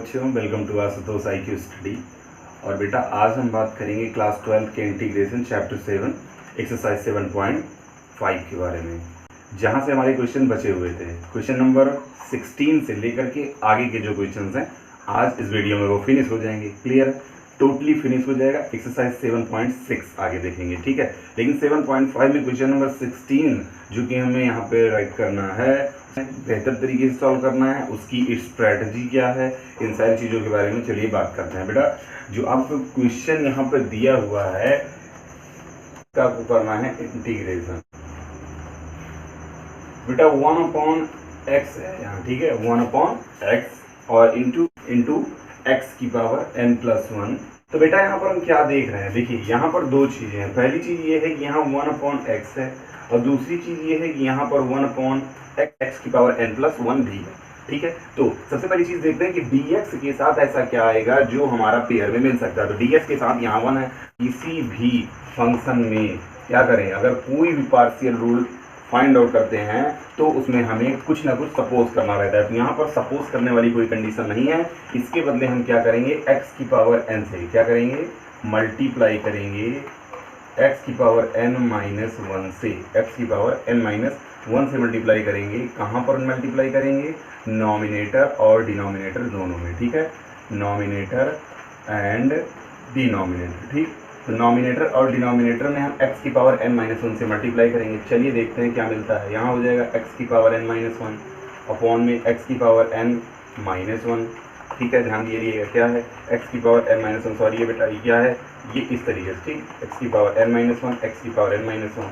बच्चों, welcome to Ashutosh IQ study. और बेटा आज हम बात करेंगे क्लास 12 के इंटीग्रेशन चैप्टर 7 एक्सरसाइज 7.5 के बारे में, जहां से हमारे क्वेश्चन बचे हुए थे। क्वेश्चन नंबर 16 से लेकर के आगे के जो क्वेश्चन हैं आज इस वीडियो में वो फिनिश हो जाएंगे। क्लियर है, टोटली फिनिश हो जाएगा। एक्सरसाइज 7.6 आगे देखेंगे, ठीक है। लेकिन 7.5 में क्वेश्चन नंबर 16 जो कि हमें यहाँ पे राइट करना है, बेहतर तरीके से सॉल्व करना है, उसकी स्ट्रैटेजी क्या है, इन सारी चीज़ों के बारे में चलिए बात करते हैं। बेटा जो आपको क्वेश्चन यहाँ पे दिया हुआ है इसका आपको करना है इंटीग्रेशन। बेटा 1/x है यहाँ, ठीक है, 1/x और इंटू x की पावर n+1। तो बेटा यहाँ पर हम क्या देख रहे हैं, देखिए यहाँ पर दो चीज़ें हैं। पहली चीज़ ये है कि यहाँ 1/x है और दूसरी चीज़ ये है कि यहाँ पर 1/x की पावर n+1 भी है, ठीक है। तो सबसे पहली चीज़ देखते हैं कि dx के साथ ऐसा क्या आएगा जो हमारा पेयर में मिल सकता है। तो dx के साथ यहाँ 1 है। किसी भी फंक्शन में क्या करें, अगर कोई भी पार्शियल रूल फाइंड आउट करते हैं तो उसमें हमें कुछ ना कुछ सपोज करना रहता है। तो यहाँ पर सपोज करने वाली कोई कंडीशन नहीं है। इसके बदले हम क्या करेंगे, x की पावर n से क्या करेंगे, मल्टीप्लाई करेंगे x की पावर n-1 से, x की पावर n-1 से मल्टीप्लाई करेंगे। कहाँ पर मल्टीप्लाई करेंगे, नॉमिनेटर और डिनोमिनेटर दोनों में, ठीक है, नॉमिनेटर एंड डिनोमिनेटर, ठीक। तो नॉमिनेटर और डिनोमिनेटर में हम x की पावर n-1 से मल्टीप्लाई करेंगे। चलिए देखते हैं क्या मिलता है। यहाँ हो जाएगा x की पावर n-1 अपॉन में x की पावर n-1, ठीक है। ध्यान दीजिएगा क्या है, x की पावर n-1, सॉरी ये बेटा ये क्या है, ये इस तरीके से, ठीक, x की पावर n-1, x की पावर n-1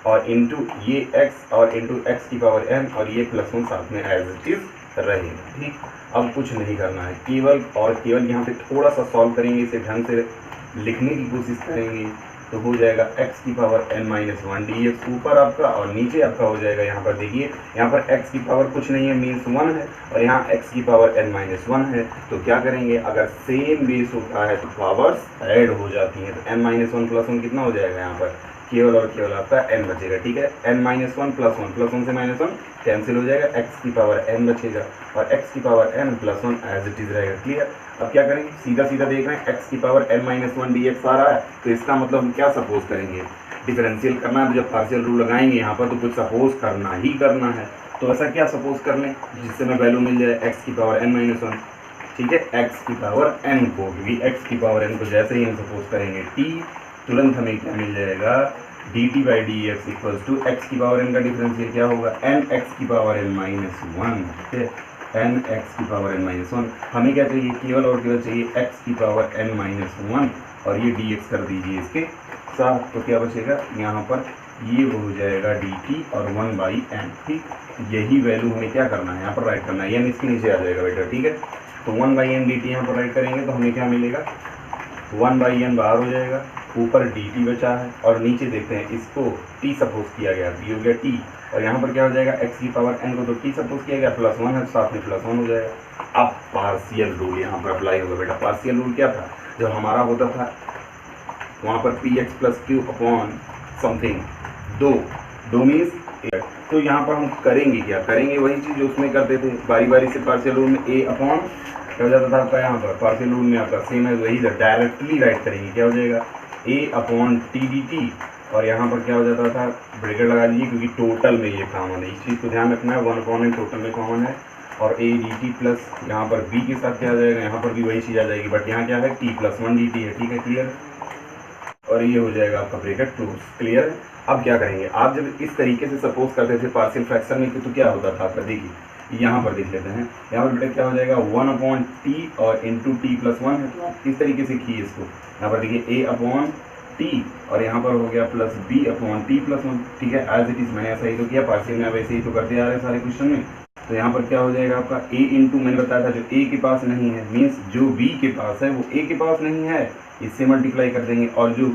और इंटू ये x और इंटू x की पावर n और ये +1 साथ में एज इट इज रहेगा, ठीक। अब कुछ नहीं करना है, केवल और केवल यहाँ पे थोड़ा सा सॉल्व करेंगे, इसे ढंग से लिखने की कोशिश करेंगे। तो हो जाएगा x की पावर n-1 dx ऊपर आपका और नीचे आपका हो जाएगा। यहाँ पर देखिए, यहाँ पर x की पावर कुछ नहीं है, मीन्स 1 है, और यहाँ x की पावर n-1 है। तो क्या करेंगे, अगर सेम बेस होता है तो पावर्स ऐड हो जाती हैं। तो n-1 + 1 कितना हो जाएगा, यहाँ पर केवल और केवल आपका n बचेगा, ठीक है। n-1 + 1 से -1 कैंसिल हो जाएगा, x की पावर n बचेगा और x की power n+1 as it is रहेगा। क्लियर। अब क्या करेंगे, सीधा सीधा देख रहे हैं, x की पावर n-1 dx आ रहा है, तो इसका मतलब हम क्या सपोज करेंगे, डिफरेंशियल करना है। तो जब पार्शियल रूल लगाएंगे यहाँ पर तो कुछ सपोज करना ही करना है। तो ऐसा क्या सपोज कर लें जिससे हमें वैल्यू मिल जाए x की पावर n-1, ठीक है, x की पावर n को, क्योंकि x की पावर n को जैसे ही हम सपोज करेंगे t, तुरंत हमें क्या मिल जाएगा, dt/dx = x की पावर n का डिफरेंशियल क्या होगा, nx की पावर n-1, ठीक है, nx की पावर n-1। हमें क्या चाहिए, केवल और केवल चाहिए x की पावर n-1 और ये dx कर दीजिए इसके साथ। तो क्या बचेगा, यहाँ पर ये हो जाएगा dt और 1/n, ठीक। यही वैल्यू हमें क्या करना है, यहाँ पर राइट करना है, n इसके नीचे आ जाएगा बेटा, ठीक है। तो 1/n dt यहाँ पर राइट करेंगे तो हमें क्या मिलेगा, 1/n बाहर हो जाएगा, ऊपर dt बचा है और नीचे देखते हैं इसको t सपोज किया गया, ये हो गया t, और यहाँ पर क्या हो जाएगा, x की पावर n को तो t सपोज किया गया, +1 है, साथ में +1 हो जाएगा। अब पार्शियल रूल यहाँ पर अप्लाई होगा बेटा। पार्शियल रूल क्या था, जब हमारा होता था वहाँ पर px + q अपॉन समथिंग, दो मीन्स, तो यहाँ पर हम करेंगे क्या, करेंगे वही चीज़ जो उसमें करते थे, बारी बारी से पार्शियल रूल में a अपॉन क्या हो जाता था आपका, यहाँ पर पार्शियल रूल में आपका सेम है वही, डायरेक्टली राइट करेंगे, क्या हो जाएगा, a/t dt, और यहाँ पर क्या हो जाता था, ब्रैकेट लगा लीजिए क्योंकि टोटल में ये कॉमन है, इस चीज़ को ध्यान रखना है, 1/n टोटल में कॉमन है, और a dt प्लस यहाँ पर b के साथ क्या आ जाएगा, यहाँ पर भी वही चीज़ आ जाएगी, बट यहाँ क्या है, t+1 dt है, ठीक है, क्लियर। और ये हो जाएगा आपका ब्रैकेट क्लोज, क्लियर। अब क्या करेंगे, आप जब इस तरीके से सपोज करते थे पार्शियल फ्रैक्शन में तो क्या होता था आपका, देखिए यहाँ पर देख लेते हैं, यहाँ पर बेटा क्या हो जाएगा, 1/t और इंटू t+1 है, तो आप इस तरीके से किए इसको। यहाँ पर देखिए a/t और यहाँ पर हो गया प्लस b/t+1, ठीक है, एज इट इज मैंने ऐसा ही तो किया, पार्शियल में आप ऐसे ही तो करते आ रहे हैं सारे क्वेश्चन में। तो यहाँ पर क्या हो जाएगा आपका a इंटू, मैंने बताया था जो a के पास नहीं है, मीन्स जो b के पास है वो a के पास नहीं है, इससे मल्टीप्लाई कर देंगे, और जो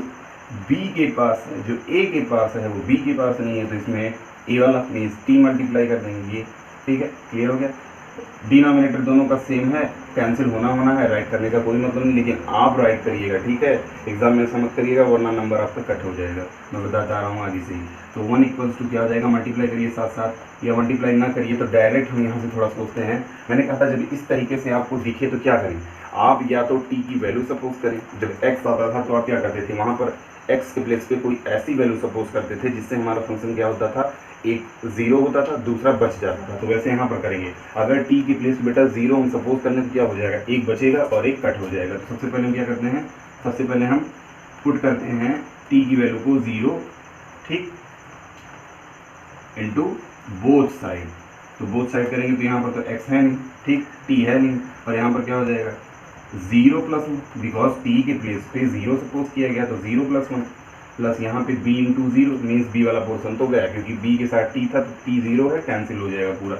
b के पास है, जो a के पास है वो b के पास नहीं है, तो इसमें a वाला मीन्स t मल्टीप्लाई कर देंगे, ये ठीक है, क्लियर हो गया। डिनोमिनेटर दोनों का सेम है, कैंसिल होना है, राइट करने का कोई मतलब नहीं, लेकिन आप राइट करिएगा, ठीक है। एग्जाम में ऐसा मत करिएगा वरना नंबर आपका कट हो जाएगा, मैं बताता रहा हूँ आगे से ही। तो 1 इक्वल्स टू क्या हो जाएगा, मल्टीप्लाई करिए साथ साथ, या मल्टीप्लाई ना करिए तो डायरेक्ट हम यहाँ से थोड़ा सोचते हैं। मैंने कहा था जब इस तरीके से आपको दिखे तो क्या करें आप, या तो टी की वैल्यू सपोज करें। जब एक्स आता था तो आप क्या करते थे, वहाँ पर एक्स के प्लेस पे कोई ऐसी वैल्यू सपोज करते थे जिससे हमारा फंक्शन क्या होता था, एक जीरो होता था, दूसरा बच जाता था। तो वैसे यहाँ पर करेंगे, अगर टी की प्लेस बेटा जीरो हम सपोज करने तो क्या हो जाएगा, एक बचेगा और एक कट हो जाएगा। तो सबसे पहले हम क्या करते हैं, सबसे पहले हम पुट करते हैं टी की वैल्यू को जीरो, ठीक, इनटू बोथ साइड। तो बोथ साइड करेंगे तो यहाँ पर तो एक्स है नहीं, ठीक, टी है नहीं, और यहाँ पर क्या हो जाएगा zero plus one, because T के प्लेस पे जीरो सपोज किया गया तो जीरो प्लस वन, प्लस यहाँ पे b into zero means b वाला पोर्सन तो गया, क्योंकि b के साथ t था तो t जीरो है, कैंसिल हो जाएगा पूरा,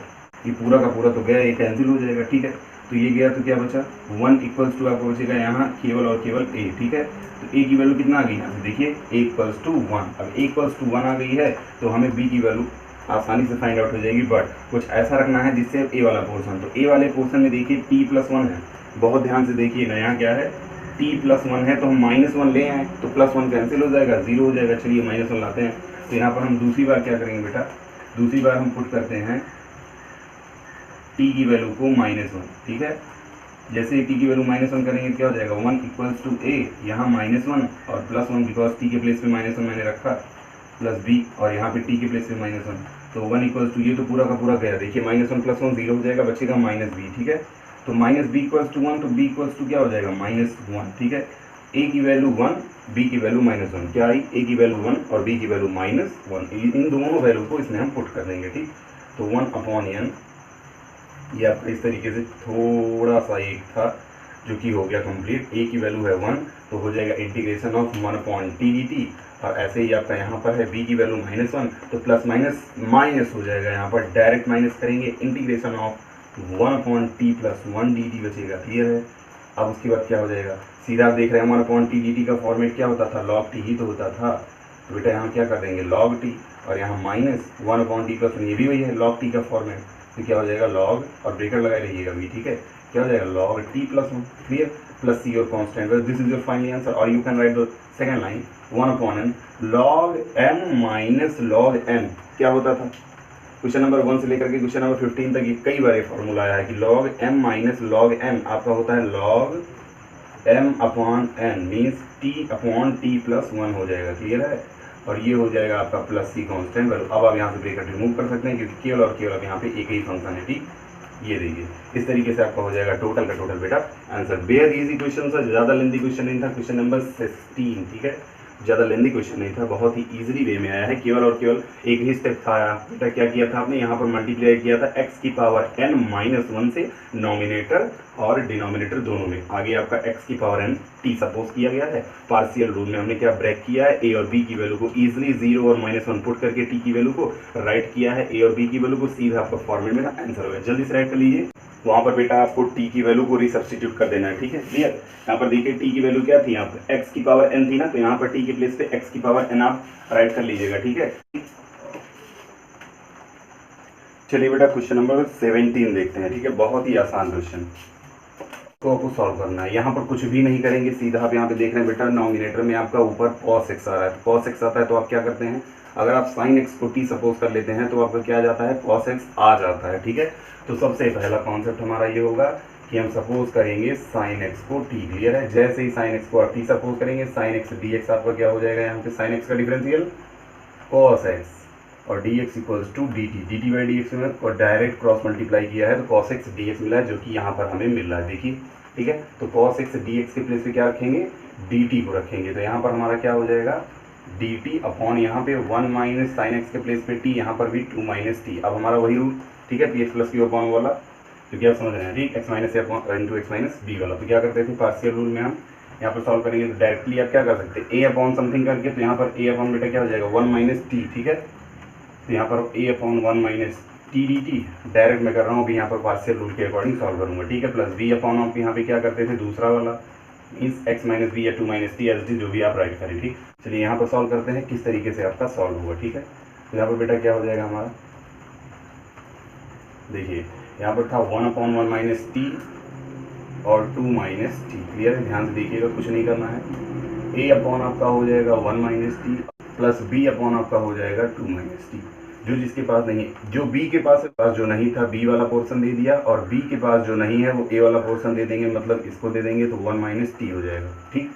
ये पूरा का पूरा तो गया, ये कैंसिल हो जाएगा, ठीक है। तो ये गया तो क्या बचा, 1 इक्वल्स टू आपको बचेगा यहाँ केवल और केवल a, ठीक है। तो a की वैल्यू कितना आ गई यहाँ से देखिए, a इक्वल्स टू 1। अब a इक्वल्स टू 1 आ गई है तो हमें b की वैल्यू आसानी से फाइंड आउट हो जाएगी, बट कुछ ऐसा रखना है जिससे a वाला पोर्सन, तो a वाले पोर्सन में देखिए t प्लस 1 है, बहुत ध्यान से देखिएगा, यहाँ क्या है t प्लस 1 है, तो हम -1 ले आए तो प्लस 1 कैंसिल हो जाएगा, जीरो हो जाएगा। चलिए -1 लाते हैं, तो यहाँ पर हम दूसरी बार क्या करेंगे बेटा, दूसरी बार हम पुट करते हैं t की वैल्यू को -1, ठीक है। जैसे t की वैल्यू -1 करेंगे क्या हो जाएगा, 1 इक्वल्स टू a, यहाँ -1 और प्लस 1, बिकॉज t के प्लेस पे -1 मैंने रखा, प्लस b, और यहाँ पे t के प्लेस पे -1, तो 1 इक्वल्स टू, ये तो पूरा का पूरा गया, देखिए -1 प्लस 1 जीरो हो जाएगा, बचेगा -b, ठीक है। तो -b इक्वल्स टू 1, तो b इक्वल्स टू क्या हो जाएगा -1, ठीक है। a की वैल्यू 1, b की वैल्यू -1, क्या आई, a की वैल्यू 1 और b की वैल्यू -1, इन दोनों वैल्यू को इसमें हम पुट कर देंगे, ठीक। तो 1/n, ये आपका इस तरीके से थोड़ा सा एक था जो कि हो गया कंप्लीट। a की वैल्यू है 1 तो हो जाएगा इंटीग्रेशन ऑफ 1/t dt, और ऐसे ही आपका यहाँ पर है b की वैल्यू -1 तो प्लस माइनस माइनस हो जाएगा, यहाँ पर डायरेक्ट माइनस करेंगे, integration of 1/t plus 1 dt बचेगा, क्लियर है। अब उसके बाद क्या हो जाएगा, सीधा आप देख रहे हैं 1/t dt का फॉर्मेट क्या होता था, log t ही तो होता था, तो बेटा यहाँ क्या कर देंगे log t, और यहाँ माइनस 1/t प्लस 1, ये भी वही है log t का फॉर्मेट, तो क्या हो जाएगा log, और ब्रेकर लगा रहिएगा भी, ठीक है, क्या हो जाएगा log t plus 1, clear, plus c और constant, this is your final answer. और you can write the second line 1/n log m minus log n, क्या होता था, क्वेश्चन नंबर 1 से लेकर के क्वेश्चन नंबर 15 तक ये कई बार फॉर्मूला आया है कि log m minus log n आपका होता है log m/n, means t/t plus 1 हो जाएगा, क्लियर है। और ये हो जाएगा आपका प्लस c कांस्टेंट वैल्यू। अब आप यहाँ से ब्रैकेट रिमूव कर सकते हैं क्योंकि केवल और केवल अब यहाँ पे एक ही फंक्शन है, ठीक। ये देखिए इस तरीके से आपका हो जाएगा टोटल का टोटल बेटा आंसर। बेहद इजी क्वेश्चन था, ज़्यादा लेंथी क्वेश्चन नहीं था, क्वेश्चन नंबर 16, ठीक है, ज़्यादा लेंथी क्वेश्चन नहीं था, बहुत ही इजीली वे में आया है, केवल और केवल एक ही स्टेप था बेटा, क्या किया था आपने, यहाँ पर मल्टीप्लाई किया था x की पावर n-1 से नॉमिनेटर और डिनोमिनेटर दोनों में, आगे आपका x की पावर n t सपोज किया गया है। पार्शियल रूल में हमने क्या ब्रेक किया है, a और b की वैल्यू को इजीली 0 और -1 पुट करके t की वैल्यू को राइट किया है, a और b की वैल्यू को, सीधा आपका फॉर्मेट में आंसर होगा। जल्दी से राइट कर लीजिए, वहाँ पर बेटा आपको t की वैल्यू को रिसब्स्टिट्यूट कर देना है, ठीक है, क्लियर। यहाँ पर देखिए t की वैल्यू क्या थी, यहाँ पर x की पावर n थी ना, तो यहाँ पर t के प्लेस पे x की पावर n आप राइट कर लीजिएगा, ठीक है। चलिए बेटा क्वेश्चन नंबर 17 देखते हैं, ठीक है, बहुत ही आसान क्वेश्चन को आपको सॉल्व करना है। यहाँ पर कुछ भी नहीं करेंगे, सीधा आप यहाँ पे देख रहे हैं बेटा नॉमिनेटर में आपका ऊपर cos x आ रहा है, तो cos x आता है तो आप क्या करते हैं, अगर आप sin x को t सपोज कर लेते हैं तो आपका क्या आ जाता है, cos x आ जाता है, ठीक है। तो सबसे पहला कॉन्सेप्ट हमारा ये होगा कि हम सपोज करेंगे sin x को t, क्लियर है। जैसे ही sin x को आप t सपोज करेंगे, sin x dx आपका क्या हो जाएगा, यहाँ पे sin x का डिफरेंशियल cos x और dx equals to dt by dx में और डायरेक्ट क्रॉस मल्टीप्लाई किया है तो cos x dx मिला है, जो कि यहाँ पर हमें मिल रहा है, देखिए, ठीक है। तो cos x dx के प्लेस पे क्या रखेंगे, dt को रखेंगे, तो यहाँ पर हमारा क्या हो जाएगा dt अपॉन यहाँ पे 1 माइनस साइन एक्स के प्लेस पे t, यहाँ पर भी 2 माइनस टी। अब हमारा वही रूल, ठीक है, P X plus Q upon वाला, क्योंकि आप समझ रहे हैं, ठीक, X minus into X minus B वाला। तो क्या करते थे, पार्शियल रूल में हम यहाँ पर सॉल्व करेंगे तो डायरेक्टली आप क्या कर सकते हैं, ए अपॉन समथिंग करके, तो यहाँ पर ए अपॉन बेटा क्या हो जाएगा 1 माइनस टी, ठीक है। तो यहाँ पर a upon 1 minus t d t direct मैं कर रहा हूँ, अभी यहाँ पर पार्शियल रूल के अकॉर्डिंग सॉल्व करूँगा, ठीक है। प्लस बी अपॉन आप यहाँ पे क्या करते थे, दूसरा वाला मीन्स एक्स माइनस बी या 2 माइनस टी एस डी, जो भी आप राइट करें, ठीक। चलिए यहाँ पर सॉल्व करते हैं किस तरीके से आपका सॉल्व हुआ, ठीक है। तो यहाँ पर बेटा क्या हो जाएगा हमारा, देखिए यहाँ पर था 1/1 माइनस टी और 2 माइनस टी। क्लियर है, ध्यान से देखिएगा, कुछ नहीं करना है। a अपॉन आपका हो जाएगा 1 minus T plus b upon आपका हो जाएगा 2 माइनस टी। जो जिसके पास नहीं है, जो b के पास जो नहीं था b वाला पोर्शन दे दिया, और b के पास जो नहीं है वो a वाला पोर्शन दे देंगे, मतलब इसको दे देंगे तो 1 माइनस टी हो जाएगा। ठीक,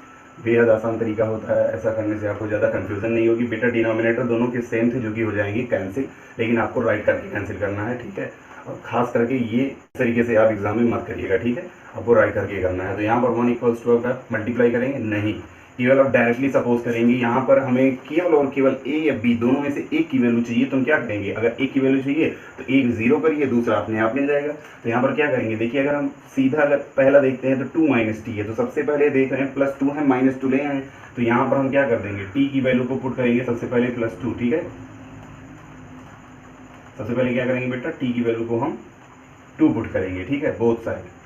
बेहद आसान तरीका होता है, ऐसा करने से आपको ज़्यादा कन्फ्यूजन नहीं होगी। बेटा डिनोमिनेटर दोनों के सेम थे जो कि हो जाएंगे कैंसिल, लेकिन आपको राइट करके कैंसिल करना है। ठीक है, और खास करके ये तरीके से आप एग्जाम में मत करिएगा। ठीक है, आपको राइट करके करना है। तो यहाँ पर 1 इक्वल्स टू का मल्टीप्लाई करेंगे नहीं, केवल आप डायरेक्टली सपोज करेंगे। यहाँ पर हमें केवल और केवल ए या बी दोनों में से एक की वैल्यू चाहिए, तो हम क्या करेंगे, अगर एक की वैल्यू चाहिए तो एक जीरो करिए, दूसरा अपने आप मिल जाएगा। तो यहाँ पर क्या करेंगे, देखिए अगर हम सीधा अगर पहला देखते हैं तो 2 माइनस टी है, तो सबसे पहले देख रहे हैं +2 है, -2 ले आए, तो यहाँ पर हम क्या कर देंगे, टी की वैल्यू को पुट करेंगे सबसे पहले +2। ठीक है, सबसे पहले क्या करेंगे बेटा, टी की वैल्यू को हम 2 पुट करेंगे। ठीक है, बोथ साइड।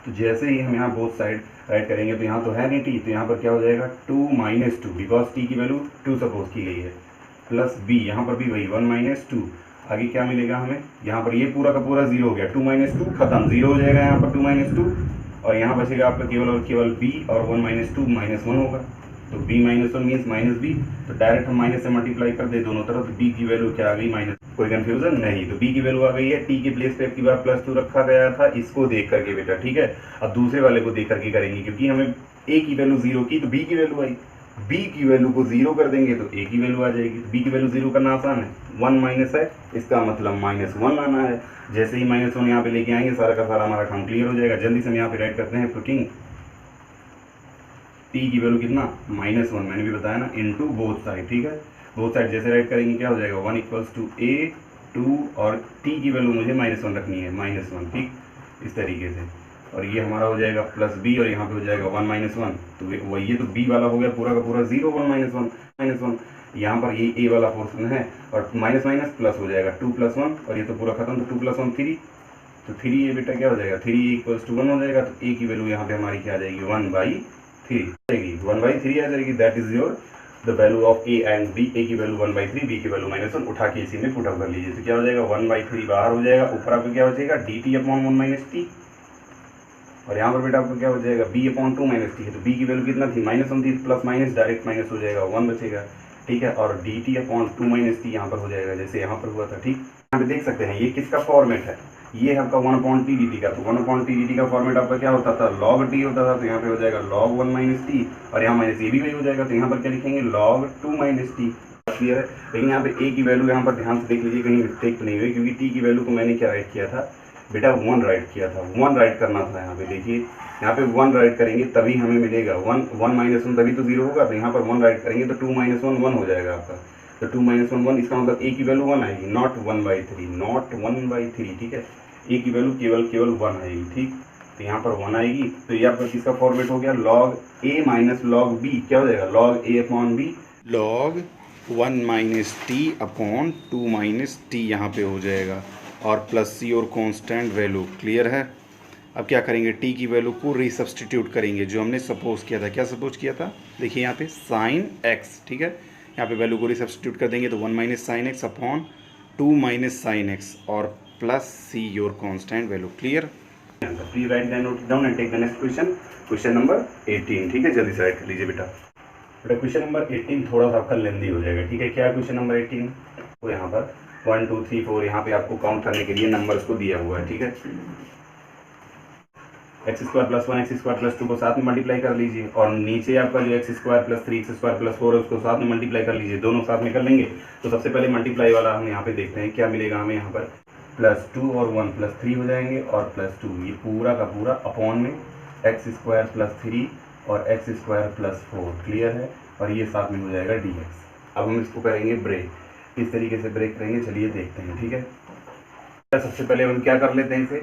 तो जैसे ही हम यहाँ बोथ साइड राइट करेंगे, तो यहाँ तो है नहीं टी, तो यहाँ पर क्या हो जाएगा 2 माइनस 2, बिकॉज टी की वैल्यू 2 सपोज की गई है, प्लस बी, यहाँ पर भी वही 1 माइनस 2। आगे क्या मिलेगा हमें, यहाँ पर ये पूरा का पूरा जीरो हो गया, 2 माइनस 2 खत्म, जीरो हो जाएगा यहाँ पर 2 माइनस 2, और यहाँ बचेगा आपका केवल और केवल बी, और 1 माइनस 2 -1 होगा, तो b -1 मीन्स माइनस बी, तो डायरेक्ट हम माइनस से मल्टीप्लाई कर दे दोनों तरफ, तो b की वैल्यू क्या आ गई माइनस। कोई कंफ्यूजन नहीं, तो b की वैल्यू आ गई है, t के प्लेस पे की बार +2 रखा गया था, इसको देख करके बेटा। ठीक है, अब दूसरे वाले को देख करके करेंगे, क्योंकि हमें a की वैल्यू 0 की तो b की वैल्यू आई, b की वैल्यू को 0 कर देंगे तो a की वैल्यू आ जाएगी। तो b की वैल्यू 0 करना आसान है, 1 माइनस है, इसका मतलब -1 आना है। जैसे ही -1 यहाँ पे लेके आएंगे, सारा का सारा हमारा काम क्लियर हो जाएगा। जल्दी से हम यहाँ पे राइट करते हैं, पुटिंग t की वैल्यू कितना, -1, मैंने भी बताया ना, इनटू बोथ साइड। ठीक है, बोथ साइड जैसे राइट करेंगे क्या हो जाएगा, 1 इक्वल्स टू a 2, और t की वैल्यू मुझे -1 रखनी है, -1। ठीक, इस तरीके से, और ये हमारा हो जाएगा प्लस b, और यहाँ पे हो जाएगा 1 -1, तो वही ये तो b वाला हो गया पूरा का पूरा 0, 1 -1, यहाँ पर ये a वाला पोर्शन है, और माइनस माइनस प्लस हो जाएगा 2 + 1, और ये तो पूरा खत्म, तो 2 + 1 3, तो 3 ये बेटा क्या हो जाएगा, 3 इक्वल्स टू 1 हो जाएगा। तो a की वैल्यू यहाँ पे हमारी क्या आ जाएगी, 1/3 आएगी, 1/3 आ जाएगी। That is your the value of a and b, a की वैल्यू 1/3, b की वैल्यू -1, उठा के इसी में पुट अप कर लीजिए, तो क्या हो जाएगा 1/3 बाहर हो जाएगा, ऊपर आपको क्या हो जाएगा dt/1 - t, और यहाँ पर बेटा आपको क्या हो जाएगा b/2 - t है, तो b की वैल्यू कितना थी, -1 थी, प्लस माइनस डायरेक्ट माइनस हो जाएगा, 1 बचेगा। ठीक है, और dt/2 - t यहाँ पर हो जाएगा जैसे यहाँ पर हुआ था। ठीक, यहाँ पे देख सकते हैं ये किसका फॉर्मेट है, ये आपका 1/t dt का, तो 1/t dt का फॉर्मेट आपका क्या होता था, log t होता था, तो यहाँ पे हो जाएगा log 1 - t, और यहाँ माइनस ये भी वही हो जाएगा, तो यहाँ पर क्या लिखेंगे log 2 - t। क्लियर है, लेकिन यहाँ पे a की वैल्यू यहाँ पर ध्यान से देख लीजिए, कहीं मिस्टेक तो नहीं हुई, क्योंकि t की वैल्यू को मैंने क्या राइट किया था बेटा, 1 राइट किया था, 1 राइट करना था। यहाँ पे देखिए, यहाँ पे 1 राइट करेंगे तभी हमें मिलेगा 1, 1 -1 तभी तो 0 होगा, तो यहाँ पर 1 राइट करेंगे तो 2 - 1 1 हो जाएगा आपका, तो 2 - 1 1, इसका मतलब a की वैल्यू 1 आएगी, नॉट 1/3, नॉट 1/3। ठीक है, a की वैल्यू केवल 1 आएगी। ठीक, तो यहाँ पर 1 आएगी, तो ये आपका किसका फॉर्मेट हो गया, log a - log b, क्या हो जाएगा log a/b, log 1 - t/2 - t यहाँ पे हो जाएगा, और प्लस सी और कांस्टेंट वैल्यू। क्लियर है, अब क्या करेंगे, टी की वैल्यू को रीसब्स्टिट्यूट करेंगे, जो हमने सपोज किया था। क्या सपोज किया था, देखिए यहाँ पे sin x। ठीक है, यहाँ पे वैल्यू को रीसब्स्टिट्यूट कर देंगे, तो 1 - sin x upon 2 - sin x, और plus C your constant value. Clear, please write then note down and take the next question, question number 18। ठीक है, जल्दी से राइट कर लीजिए बेटा। क्वेश्चन नंबर 18 थोड़ा सा आपका लेंदी हो जाएगा। ठीक है, क्या है क्वेश्चन नंबर 18, तो यहाँ पर 1 2 3 4 यहाँ पे आपको काउंट करने के लिए नंबर्स को दिया हुआ है। ठीक है, x² + 1 x² + 2 को साथ में मल्टीप्लाई कर लीजिए, और नीचे आपका जो x² + 3 x² + 4 है उसको साथ में मल्टीप्लाई कर लीजिए, दोनों साथ में कर लेंगे। तो सबसे पहले मल्टीप्लाई वाला हम यहाँ पे देखते हैं क्या मिलेगा हमें, यहाँ पर +2 और 1 +3 हो जाएंगे, और +2, ये पूरा का पूरा अपॉन में x² + 3 और x² + 4। क्लियर है, और ये साथ में हो जाएगा dx। अब हम इसको करेंगे ब्रेक, किस तरीके से ब्रेक करेंगे चलिए देखते हैं। ठीक है, सबसे पहले हम क्या कर लेते हैं, इसे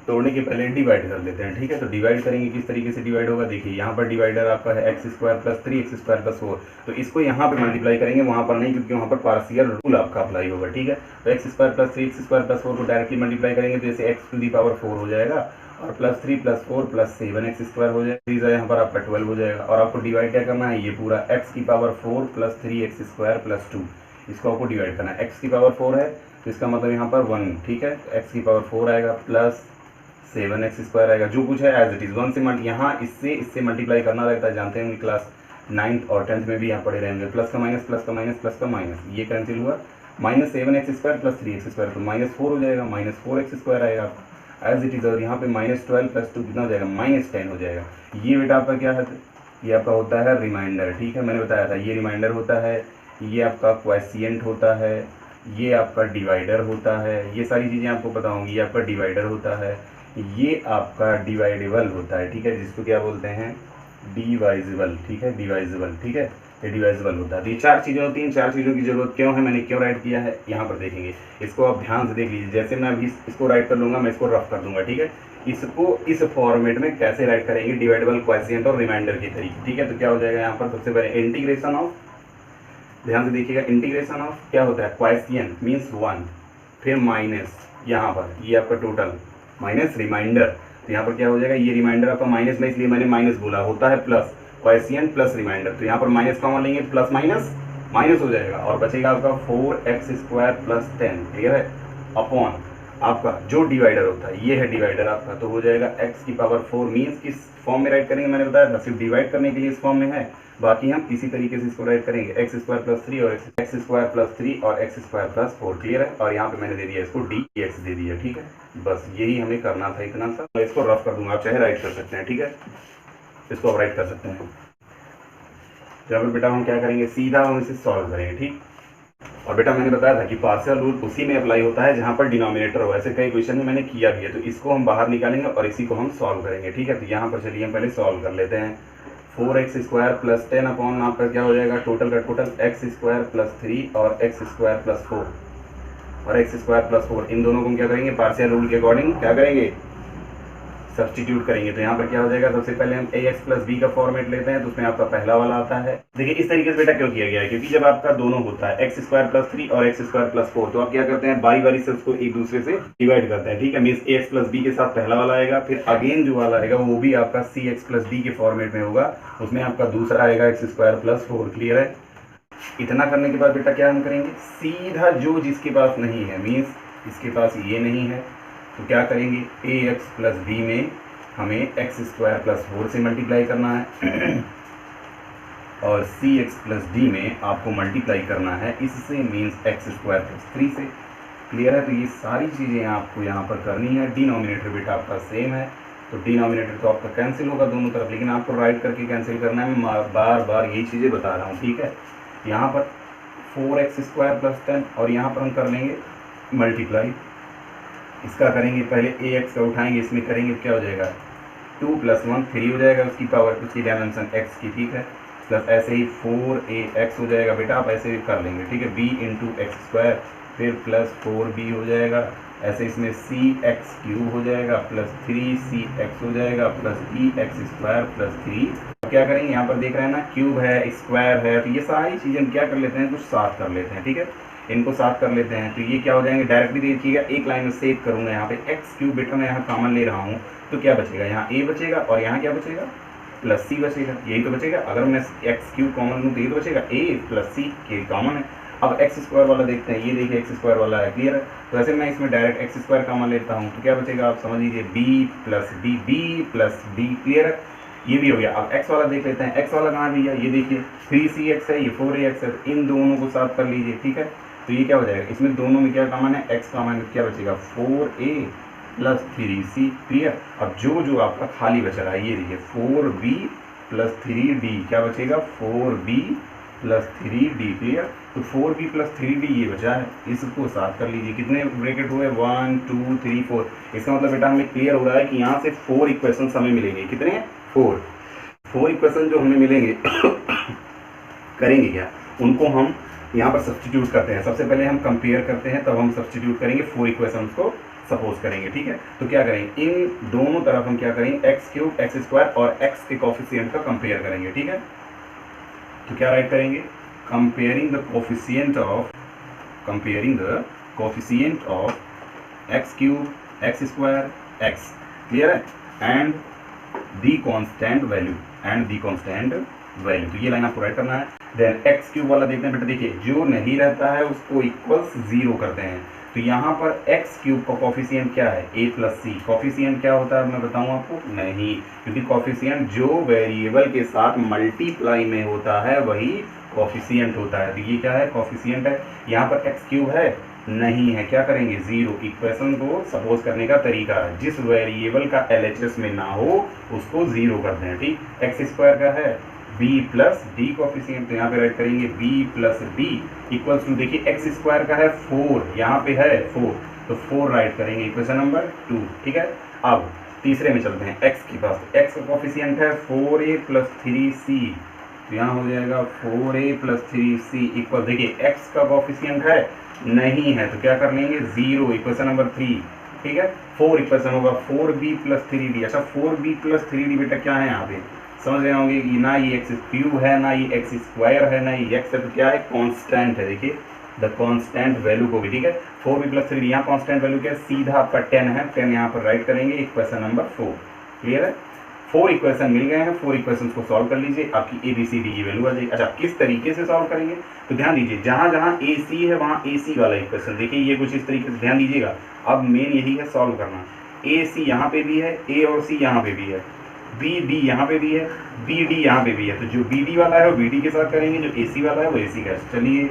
तोड़ने के पहले डिवाइड कर लेते हैं। ठीक है, तो डिवाइड करेंगे, किस तरीके से डिवाइड होगा, देखिए यहाँ पर डिवाइडर आपका है x² + 3 x² + 4, तो इसको यहाँ पे मल्टीप्लाई करेंगे, वहाँ पर नहीं, क्योंकि वहाँ पर पार्शियल रूल आपका अप्लाई होगा। ठीक है, तो x² + 3 x² + 4 को डायरेक्टली मल्टीप्लाई करेंगे, तो जैसे x⁴ हो जाएगा, और +3 + 4 + 7 x² हो जाएगा, यहाँ पर आपका 12 हो जाएगा, और आपको डिवाइड क्या करना है, ये पूरा x⁴ + 3 x² + 2, इसको आपको डिवाइड करना है। एक्स की पावर 4 है तो इसका मतलब यहाँ पर 1, ठीक है, एक्स की पावर 4 आएगा प्लस 7x² आएगा, जो कुछ है एज इट इज़ 1 से यहाँ इससे मल्टीप्लाई करना रहता है, जानते हैं क्लास 9th और 10th में भी यहाँ पढ़े रहेंगे। प्लस का माइनस प्लस का माइनस प्लस का माइनस, ये कैंसिल हुआ, -7x² प्लस 3x² तो -4 हो जाएगा, -4x² आएगा एज इट इज़। और यहाँ पे -12 + 2 कितना हो जाएगा, -10 हो जाएगा। ये बेटा आपका क्या है, ये आपका होता है रिमाइंडर, ठीक है, मैंने बताया था ये रिमाइंडर होता है, ये आपका क्वोशिएंट होता है, ये आपका डिवाइडर होता है, ये सारी चीज़ें आपको पता होंगी। ये आपका डिवाइडर होता है, ये आपका डिवाइडेबल होता है, ठीक है, जिसको क्या बोलते हैं, डिवाइजिबल, ठीक है, डिवाइजिबल, ठीक है, ये डिवाइजिबल होता है। तो ये 4 चीज़ें होती हैं। 4 चीज़ों की जरूरत क्यों है, मैंने क्यों राइट किया है, यहाँ पर देखेंगे। इसको आप ध्यान से देख लीजिए। जैसे मैं अभी इसको राइट कर लूँगा, मैं इसको रफ कर दूंगा, ठीक है। इसको इस फॉर्मेट में कैसे राइट करेंगे, डिवाइडेबल, क्वोशिएंट और रिमाइंडर के तरीके, ठीक है। तो क्या हो जाएगा यहाँ पर, सबसे पहले इंटीग्रेशन ऑफ, ध्यान से देखिएगा, इंटीग्रेशन ऑफ क्या होता है, क्वोशिएंट मीन्स 1, फिर माइनस यहाँ पर ये आपका टोटल माइनस रिमाइंडर। तो यहाँ पर क्या हो जाएगा, ये रिमाइंडर आपका माइनस में, इसलिए मैंने माइनस बोला, होता है प्लस, क्वोशिएंट प्लस रिमाइंडर। तो यहाँ पर माइनस कॉमन लेंगे, प्लस माइनस माइनस हो जाएगा और बचेगा आपका 4x² + 10, क्लियर है, अपॉन आपका जो डिवाइडर होता है, ये है डिवाइडर आपका, तो हो जाएगा x की पावर 4 मीन्स किस फॉर्म में राइट करेंगे, मैंने बताया था सिर्फ डिवाइड करने के लिए इस फॉर्म में है, बाकी हम इसी तरीके से इसको राइट करेंगे, x² + 3 और x² और x² + 4, क्लियर है। और यहाँ पे मैंने दे दिया इसको dx दे दिया, ठीक है, बस यही हमें करना था, इतना सा। मैं इसको रफ कर दूंगा, आप चाहे राइट कर सकते हैं, ठीक है, इसको आप राइट कर सकते हैं। जब बेटा हम क्या करेंगे, सीधा हम इसे सॉल्व करेंगे, ठीक। और बेटा मैंने बताया था कि पार्शियल रूल उसी में अप्लाई होता है जहाँ पर डिनोमिनेटर हो, ऐसे कई क्वेश्चन में मैंने किया भी है। तो इसको हम बाहर निकालेंगे और इसी को हम सॉल्व करेंगे, ठीक है। तो यहाँ पर चलिए हम पहले सॉल्व कर लेते हैं। 4x² + 10 अपॉन आपका क्या हो जाएगा, टोटल का टोटल x² + 3 और x² + 4 और x² + 4, इन दोनों को हम क्या करेंगे, पार्शियल रूल के अकॉर्डिंग क्या करेंगे, सब्स्टिट्यूट करेंगे। तो यहाँ पर क्या हो जाएगा, सबसे पहले हम ax + b का फॉर्मेट लेते हैं, तो उसमें आपका पहला वाला आता है। देखिए इस तरीके से बेटा क्यों किया गया है, क्योंकि जब आपका दोनों होता है x² + 3 और x² + 4, तो आप क्या करते हैं, बारी बारी से उसको एक दूसरे से डिवाइड करते हैं, ठीक है। मीन्स ax + b के साथ पहला वाला आएगा, फिर अगेन जो वाला आएगा वो भी आपका cx + d के फॉर्मेट में होगा, उसमें आपका दूसरा आएगा x² + 4, क्लियर है। इतना करने के बाद बेटा क्या हम करेंगे, सीधा जो जिसके पास नहीं है, मीन्स इसके पास ये नहीं है, तो क्या करेंगे, ax + b में हमें x² + 4 से मल्टीप्लाई करना है और cx + d में आपको मल्टीप्लाई करना है इससे, मीन्स x² + 3 से, क्लियर है। तो ये सारी चीज़ें आपको यहाँ पर करनी है। डिनोमिनेटर बेटा आपका सेम है, तो डिनोमिनेटर तो आपका कैंसिल होगा दोनों तरफ, लेकिन आपको राइट करके कैंसिल करना है। मैं बार बार यही चीज़ें बता रहा हूँ, ठीक है। यहाँ पर 4x² + 10 और यहाँ पर हम कर लेंगे मल्टीप्लाई, इसका करेंगे पहले ax का उठाएंगे, इसमें करेंगे क्या हो जाएगा, 2 + 1 3 हो जाएगा, उसकी पावर उसकी डायमेंशन x की, ठीक है, प्लस ऐसे ही 4ax हो जाएगा बेटा, आप ऐसे भी कर लेंगे, ठीक है, b × x², फिर प्लस 4b हो जाएगा, ऐसे इसमें cx³ हो जाएगा, प्लस 3cx हो जाएगा, प्लस bx² + 3। क्या करेंगे, यहाँ पर देख रहे हैं ना, क्यूब है, स्क्वायर है, तो ये सारी चीज़ें हम क्या कर लेते हैं, कुछ साथ कर लेते हैं, ठीक है, इनको साथ कर लेते हैं। तो ये क्या हो जाएंगे, डायरेक्टली देखिएगा, एक लाइन में सेव करूँगा, यहाँ पे x³ बेटा मैं यहाँ कॉमन ले रहा हूँ, तो क्या बचेगा, यहाँ a बचेगा और यहाँ क्या बचेगा, प्लस c बचेगा, यही तो बचेगा। अगर मैं x³ कॉमन लूँ तो ये तो बचेगा, a + c के कॉमन है। अब x² वाला देखते हैं, ये देखिए x² वाला है, क्लियर है। तो ऐसे मैं इसमें डायरेक्ट x² कॉमन लेता हूँ, तो क्या बचेगा, आप समझ लीजिए, b + d, क्लियर है, ये भी हो गया। अब x वाला देख लेते हैं, x वाला कहाँ भैया, ये देखिए 3cx है, ये 4ax है, इन दोनों को साथ कर लीजिए, ठीक है। तो ये क्या हो जाएगा, इसमें दोनों में क्या कॉमन है, x कॉमन है, क्या बचेगा, 4a + 3c, क्लियर। अब जो आपका खाली बच रहा है, ये देखिए 4b + 3d, क्या बचेगा, 4b + 3d, क्लियर। तो 4b + 3d ये बचा है, इसको साथ कर लीजिए, कितने ब्रैकेट हुए, 1 2 3 4। इसका मतलब बेटा हमें क्लियर हो रहा है कि यहाँ से 4 इक्वेशन हमें मिलेंगे, कितने, 4 इक्वेशन जो हमें मिलेंगे करेंगे क्या, उनको हम यहाँ पर सब्स्टिट्यूट करते हैं। सबसे पहले हम कंपेयर करते हैं, तब हम सब्स्टिट्यूट करेंगे, 4 इक्वेशन को सपोज करेंगे, ठीक है। तो क्या करेंगे, इन दोनों तरफ हम क्या करेंगे, x³ x² और x के कोफिशिएंट का कंपेयर करेंगे, ठीक है। तो क्या राइट करेंगे, comparing the coefficient of x³ x² x, clear है, एंड दी कांस्टेंट वैल्यू, तो ये लाइन आपको राइट करना है। देन एक्स क्यूब वाला देखते हैं बेटा, देखिए जो नहीं रहता है उसको इक्वल्स 0 करते हैं। तो यहाँ पर एक्स क्यूब का कॉफिशिएंट क्या है, ए प्लस सी। कॉफिशिएंट क्या होता है मैं बताऊँ आपको, नहीं, क्योंकि कॉफिशिएंट जो वेरिएबल के साथ मल्टीप्लाई में होता है वही कॉफिशिएंट होता है। तो ये क्या है, कॉफिशिएंट है। यहाँ पर एक्स क्यूब है, नहीं है, क्या करेंगे, 0। इक्वेशन को सपोज करने का तरीका है, जिस वेरिएबल का LHS में ना हो उसको 0 करते हैं, ठीक। एक्स स्क्वायर का है b प्लस डी कॉफिशिएंट, तो यहाँ पे राइट करेंगे b plus D equals to, देखिए एक्स स्क्वायर का है 4, यहाँ पे है 4, तो 4 राइट करेंगे, इक्वेशन नंबर 2, ठीक है। अब तीसरे में चलते हैं, x के पास। x का कॉफिशिएंट है 4a प्लस 3c, तो यहाँ हो जाएगा 4a प्लस 3c इक्वल, देखिए x का कॉफिशिएंट है, नहीं है, तो क्या कर लेंगे 0, इक्वेशन नंबर 3, ठीक है। 4 इक्वेशन होगा 4b प्लस 3d। अच्छा 4b प्लस 3d बेटा क्या है, यहाँ पे समझ रहे होंगे कि ना ये एक्स क्यूब है, ना ये एक्स स्क्वायर है, ना ये एक्स है, तो क्या है, कांस्टेंट है। देखिए द कांस्टेंट वैल्यू को भी, ठीक है। 4b प्लस 3d, यहाँ कांस्टेंट वैल्यू क्या है, सीधा आपका 10 है, 10 यहाँ पर राइट करेंगे, इक्वेशन नंबर 4, क्लियर है। 4 इक्वेशन मिल गए हैं, 4 इक्वेशन को सॉल्व कर लीजिए, आपकी ABCD की वैल्यू आ जाएगी। अच्छा किस तरीके से सॉल्व करेंगे, तो ध्यान दीजिए, जहाँ जहाँ AC है वहाँ AC वाला इक्वेशन, देखिए ये कुछ इस तरीके से ध्यान दीजिएगा। अब मेन यही है सॉल्व करना, AC यहाँ पे भी है, A और C यहाँ पे भी है, BD यहाँ पे भी है, BD यहाँ पे भी है, तो जो BD वाला है वो BD के साथ करेंगे, जो AC वाला है वो AC का। चलिए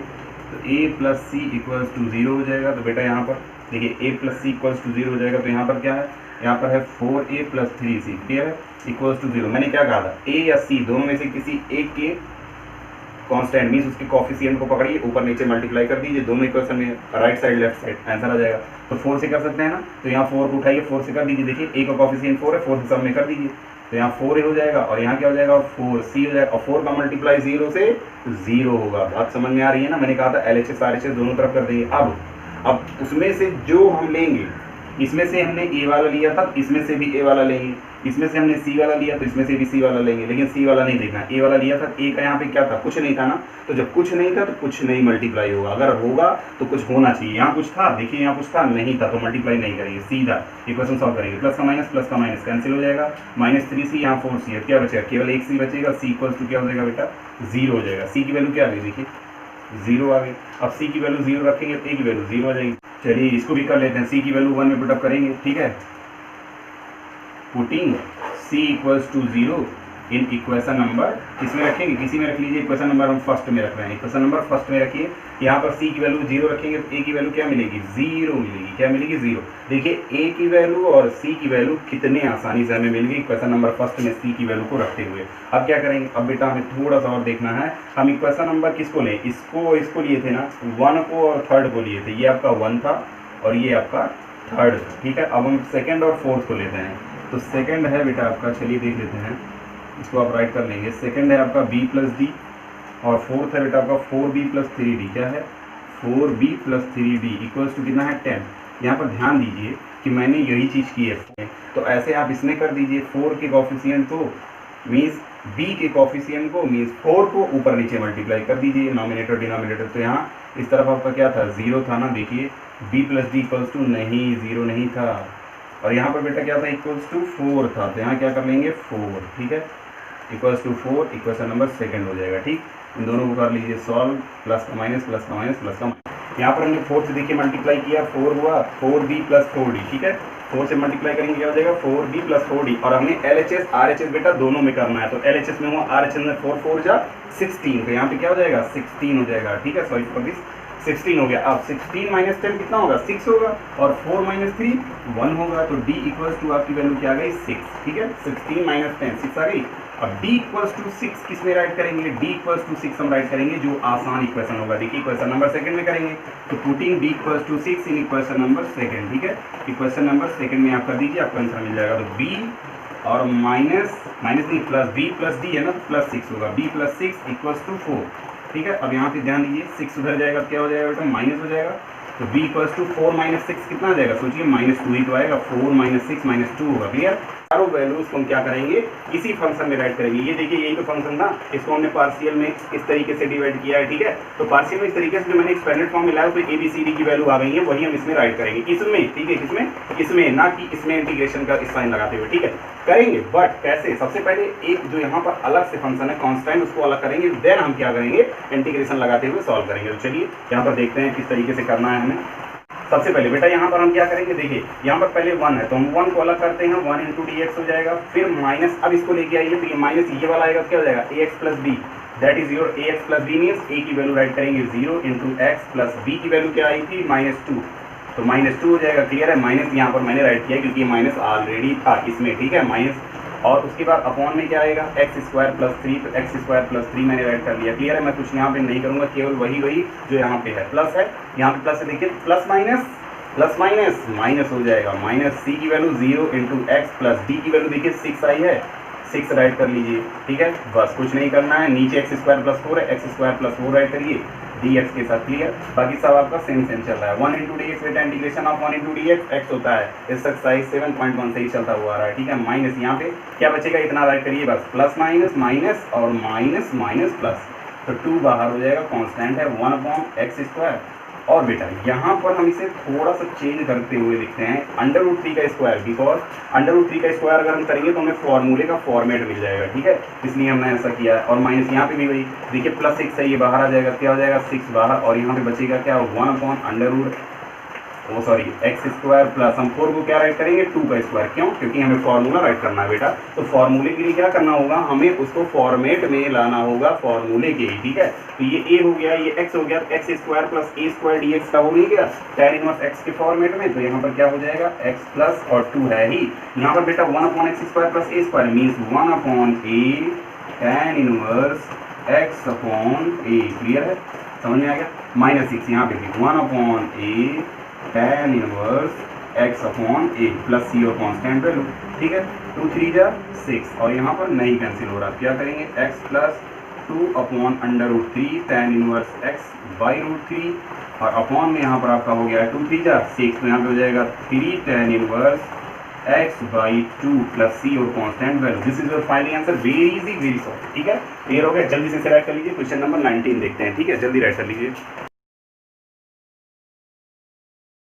तो A plus C equals to 0 हो जाएगा, तो बेटा यहाँ पर देखिए A plus C equals to 0 हो जाएगा, तो यहाँ पर क्या है, यहाँ पर है 4a प्लस 3c, क्लियर है, इक्वल्स टू 0। मैंने क्या कहा था, A या C दोनों में से किसी एक के कांस्टेंट मीन्स उसके कॉफिशिएंट को पकड़िए, ऊपर नीचे मल्टीप्लाई कर दीजिए, दोनों इक्वेशन में right side left side answer आ जाएगा। तो 4 से कर सकते हैं ना, तो यहाँ 4 को उठाइए, 4 से कर दीजिए, देखिए A का कॉफिशिएंट 4 है, 4 से सब में कर दीजिए, तो यहाँ 4a हो जाएगा, और यहाँ क्या हो जाएगा, 4c हो जाएगा, और 4 का मल्टीप्लाई 0 से 0 होगा। बात समझ में आ रही है ना, मैंने कहा था LHS RHS दोनों तरफ कर देंगे। अब उसमें से जो हम लेंगे, इसमें से हमने A वाला लिया था, इसमें से भी A वाला लेंगे, इसमें से हमने C वाला लिया तो इसमें से भी C वाला लेंगे, लेकिन C वाला नहीं देखना, A वाला लिया था, A का यहाँ पे क्या था, कुछ नहीं था ना, तो जब कुछ नहीं था तो कुछ नहीं मल्टीप्लाई होगा, अगर होगा तो कुछ होना चाहिए। यहाँ कुछ था, देखिए यहाँ कुछ था, नहीं था, तो मल्टीप्लाई नहीं करेंगे, सीधा इक्वेशन सॉल्व करेंगे। प्लस का माइनस कैंसिल हो जाएगा, -3c, यहाँ 4c है, क्या बचेगा, केवल एक c बचेगा, c इक्वल्स टू क्या हो जाएगा बेटा, 0 हो जाएगा। c की वैल्यू क्या आ गई, देखिए 0 आ गई। अब c की वैल्यू 0 रखेंगे तो a की वैल्यू 0 आ जाएगी। चलिए इसको भी कर लेते हैं, c की वैल्यू 1 में पुटअप करेंगे, ठीक है। Putting c equals to 0 in equation number, किसमें रखेंगे, किसी में रख लीजिए, इक्वेशन नंबर हम फर्स्ट में रख रहे हैं, इक्वेशन नंबर फर्स्ट में रखिए। यहाँ पर c की वैल्यू 0 रखेंगे तो a की वैल्यू क्या मिलेगी, 0 मिलेगी, क्या मिलेगी, 0। देखिए a की वैल्यू और c की वैल्यू कितने आसानी से हमें मिल गई इक्वेशन नंबर फर्स्ट में c की वैल्यू को रखते हुए। अब क्या करेंगे, अब बेटा हमें थोड़ा सा और देखना है, हम इक्वेशन नंबर किसको लें, इसको लिए थे ना, 1 को और 3rd को लिए थे, ये आपका 1 था और ये आपका 3rd था, ठीक है। अब हम 2nd और 4th को लेते हैं, तो 2nd है बेटा आपका, चलिए देख लेते हैं, इसको आप राइट कर लेंगे। 2nd है आपका b प्लस डी, और 4th है बेटा आपका 4b प्लस 3d, क्या है, 4b plus 3d equals to कितना है, 10। यहाँ पर ध्यान दीजिए कि मैंने यही चीज़ की है, तो ऐसे आप इसमें कर दीजिए, 4 के कॉफिशिएंट को मीन्स b के कॉफिशिएंट को मीन्स 4 को ऊपर नीचे मल्टीप्लाई कर दीजिए, नॉमिनेटर डिनोमिनेटर। तो यहाँ इस तरफ आपका क्या था, 0 था ना, देखिए b plus D equals to नहीं, 0 नहीं था, और यहाँ पर बेटा क्या था, इक्वल्स टू 4 था, तो यहाँ क्या कर लेंगे 4, ठीक है, equals to 4, equation number 2nd हो जाएगा, ठीक। इन दोनों को कर लीजिए सॉल्व, प्लस का माइनस, प्लस का माइनस, प्लस का, यहाँ पर हमने 4 से देखिए मल्टीप्लाई किया, 4 हुआ, 4b प्लस 4d, ठीक है, 4 से मल्टीप्लाई करेंगे क्या हो जाएगा, 4b प्लस 4d, और हमने LHS RHS बेटा दोनों में करना है, तो LHS में हुआ, RHS में 4 4 जा 16, तो यहाँ पे क्या हो जाएगा, 16 हो जाएगा, ठीक है, सॉरी फॉर दिस, 16 हो गया। अब 16 माइनस 10 कितना होगा, 6 होगा, और 4 माइनस 3 1 होगा, तो d इक्वल्स टू आपकी वैल्यू क्या आ गई, 6, ठीक है, 16 माइनस 10 6 आ गई। अब d इक्वल्स टू 6 किस में राइट करेंगे, d इक्वल्स टू 6 हम राइट करेंगे, जो आसान इक्वेशन होगा, देखिए इक्वेशन नंबर 2nd में करेंगे, तो putting d equals to 6 in equation number 2nd, ठीक है, इक्वेशन नंबर 2nd में आप कर दीजिए, आपका आंसर मिल जाएगा। तो b और माइनस नहीं प्लस b प्लस d है ना, तो प्लस 6 होगा, b प्लस 6 इक्वल्स टू 4, ठीक है। अब यहाँ पे ध्यान दीजिए, 6 उधर जाएगा क्या हो जाएगा बेटा, माइनस हो जाएगा, तो b इक्वल्स टू 4 माइनस 6 कितना आ जाएगा, सोचिए -2 ही तो आएगा, 4 माइनस 6 माइनस 2 होगा। क्लियर, चारों वैल्यूज को हम क्या करेंगे, इसी फंक्शन में राइट करेंगे। ये देखिए यही तो फंक्शन था, इसको हमने पार्शियल में इस तरीके से डिवाइड किया है, ठीक है। तो पार्शियल में इस तरीके से जो मैंने एक्सपेंडेड फॉर्म मिलाया उसमें ABCD की वैल्यू आ गई है, वही हम इसमें राइट करेंगे, इसमें, ठीक है, इसमें ना कि इसमें इंटीग्रेशन का साइन लगाते हुए, ठीक है, करेंगे। बट कैसे, सबसे पहले एक जो यहाँ पर अलग से फंक्शन है कांस्टेंट, उसको अलग करेंगे, देन हम क्या करेंगे, इंटीग्रेशन लगाते हुए सॉल्व करेंगे। तो चलिए यहाँ पर देखते हैं किस तरीके से करना है हमें। सबसे पहले बेटा यहाँ पर हम क्या करेंगे, देखिए यहाँ पर पहले 1 है तो हम 1 को अलग करते हैं, 1 इंटू dx हो जाएगा, फिर माइनस, अब इसको लेके आइए तो ये माइनस ये वाला आएगा, क्या हो जाएगा, ax plus B, that is your ax plus B means a की वैल्यू राइट करेंगे 0 इंटू एक्स प्लस बी की वैल्यू क्या आई थी, -2, तो -2 हो जाएगा। क्लियर है, माइनस यहाँ पर मैंने राइट किया क्योंकि माइनस ऑलरेडी था इसमें, ठीक है, माइनस, और उसके बाद अपॉन में क्या आएगा, x स्क्वायर प्लस 3, तो x स्क्वायर प्लस 3 मैंने राइट कर लिया। क्लियर है, मैं कुछ यहाँ पे नहीं करूँगा, केवल वही जो यहाँ पे है, प्लस है, यहाँ पे प्लस है, देखिए प्लस माइनस माइनस हो जाएगा, माइनस c की value 0 into X plus d की वैल्यू देखिए 6 आई है, 6 राइट कर लीजिए, ठीक है, बस कुछ नहीं करना है, नीचे x स्क्वायर प्लस 4 है, x स्क्वायर प्लस 4 राइट करिए dx के साथ। क्लियर, बाकी सब आपका सेम चल रहा है। 1 इंटू डी एक्स बेटा integration of 1 into D x होता है, इस एक्सरसाइज 7.1 से ही चलता हुआ आ रहा है, ठीक है। माइनस यहाँ पे क्या बचेगा, इतना राइट करिए बस, प्लस माइनस माइनस और माइनस माइनस प्लस, तो 2 बाहर हो जाएगा, कांस्टेंट है 1/x स्क्वायर। और बेटा यहाँ पर हम इसे थोड़ा सा चेंज करते हुए लिखते हैं √3 का स्क्वायर, बिकॉज √3 का स्क्वायर अगर हम करेंगे तो हमें फॉर्मूले का फॉर्मेट मिल जाएगा, ठीक है, इसलिए हमने ऐसा किया है। और माइनस यहाँ पे भी वही, देखिए प्लस 6 है, ये बाहर आ जाएगा, क्या हो जाएगा 6 बाहर, और यहाँ पे बचेगा क्या 1/x स्क्वायर प्लस हम 4 को क्या राइट करेंगे 2 का स्क्वायर, क्यों, क्योंकि हमें फॉर्मूला राइट करना है बेटा। तो फॉर्मूले के लिए क्या करना होगा, हमें उसको फॉर्मेट में लाना होगा, फॉर्मूले के ही, ठीक है। तो ये a हो गया, ये x हो गया, तो x square plus a square dx का हो नहीं गया tan इनवर्स x के फॉर्मेट में, तो यहाँ पर क्या हो जाएगा x प्लस और 2 है ही, यहाँ पर बेटा 1/x square plus a square means 1/a tan inverse x upon a। Clear है, समझ में आ गया। -6 यहाँ पे भी 1/a tan inverse x upon a plus c और कांस्टेंट वैल्यू, ठीक है, 2 3 जा 6, और यहाँ पर नहीं कैंसिल हो रहा, क्या करेंगे x plus 2/√3 tan inverse x by √3, और अपॉन में यहाँ पर आपका हो गया 2 3 जा 6, तो यहाँ पे हो जाएगा 3 tan inverse x by 2 plus c और constant value. This is your final answer, very easy very soft, ठीक है। क्लियर हो गया, जल्दी से राइट कर लीजिए। क्वेश्चन नंबर 19 देखते हैं, ठीक है, जल्दी राइट कर लीजिए।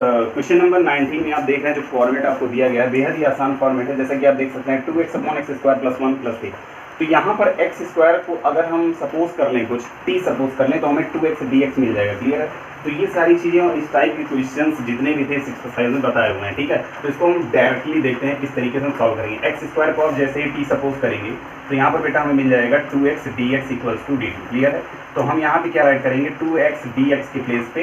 क्वेश्चन नंबर 19 में आप देख रहे हैं जो फॉर्मेट आपको दिया गया है बेहद ही आसान फॉर्मेट है, जैसा कि आप देख सकते हैं 2x/x स्क्वायर प्लस 1 प्लस 3। तो यहाँ पर x स्क्वायर को अगर हम सपोज कर लें, कुछ t सपोज कर लें, तो हमें 2x dx मिल जाएगा। क्लियर है, तो ये सारी चीज़ें और इस टाइप के क्वेश्चंस जितने भी थे इस एक्सरसाइज में बताए हुए हैं, ठीक है। तो इसको हम डायरेक्टली देखते हैं किस तरीके से हम सॉल्व करेंगे। एक्स स्क्वायर को आप जैसे ही t सपोज करेंगे तो यहाँ पर बेटा हमें मिल जाएगा 2x dx equals to dt। Clear है, तो हम यहाँ पे क्या राइट करेंगे 2x dx के प्लेस पे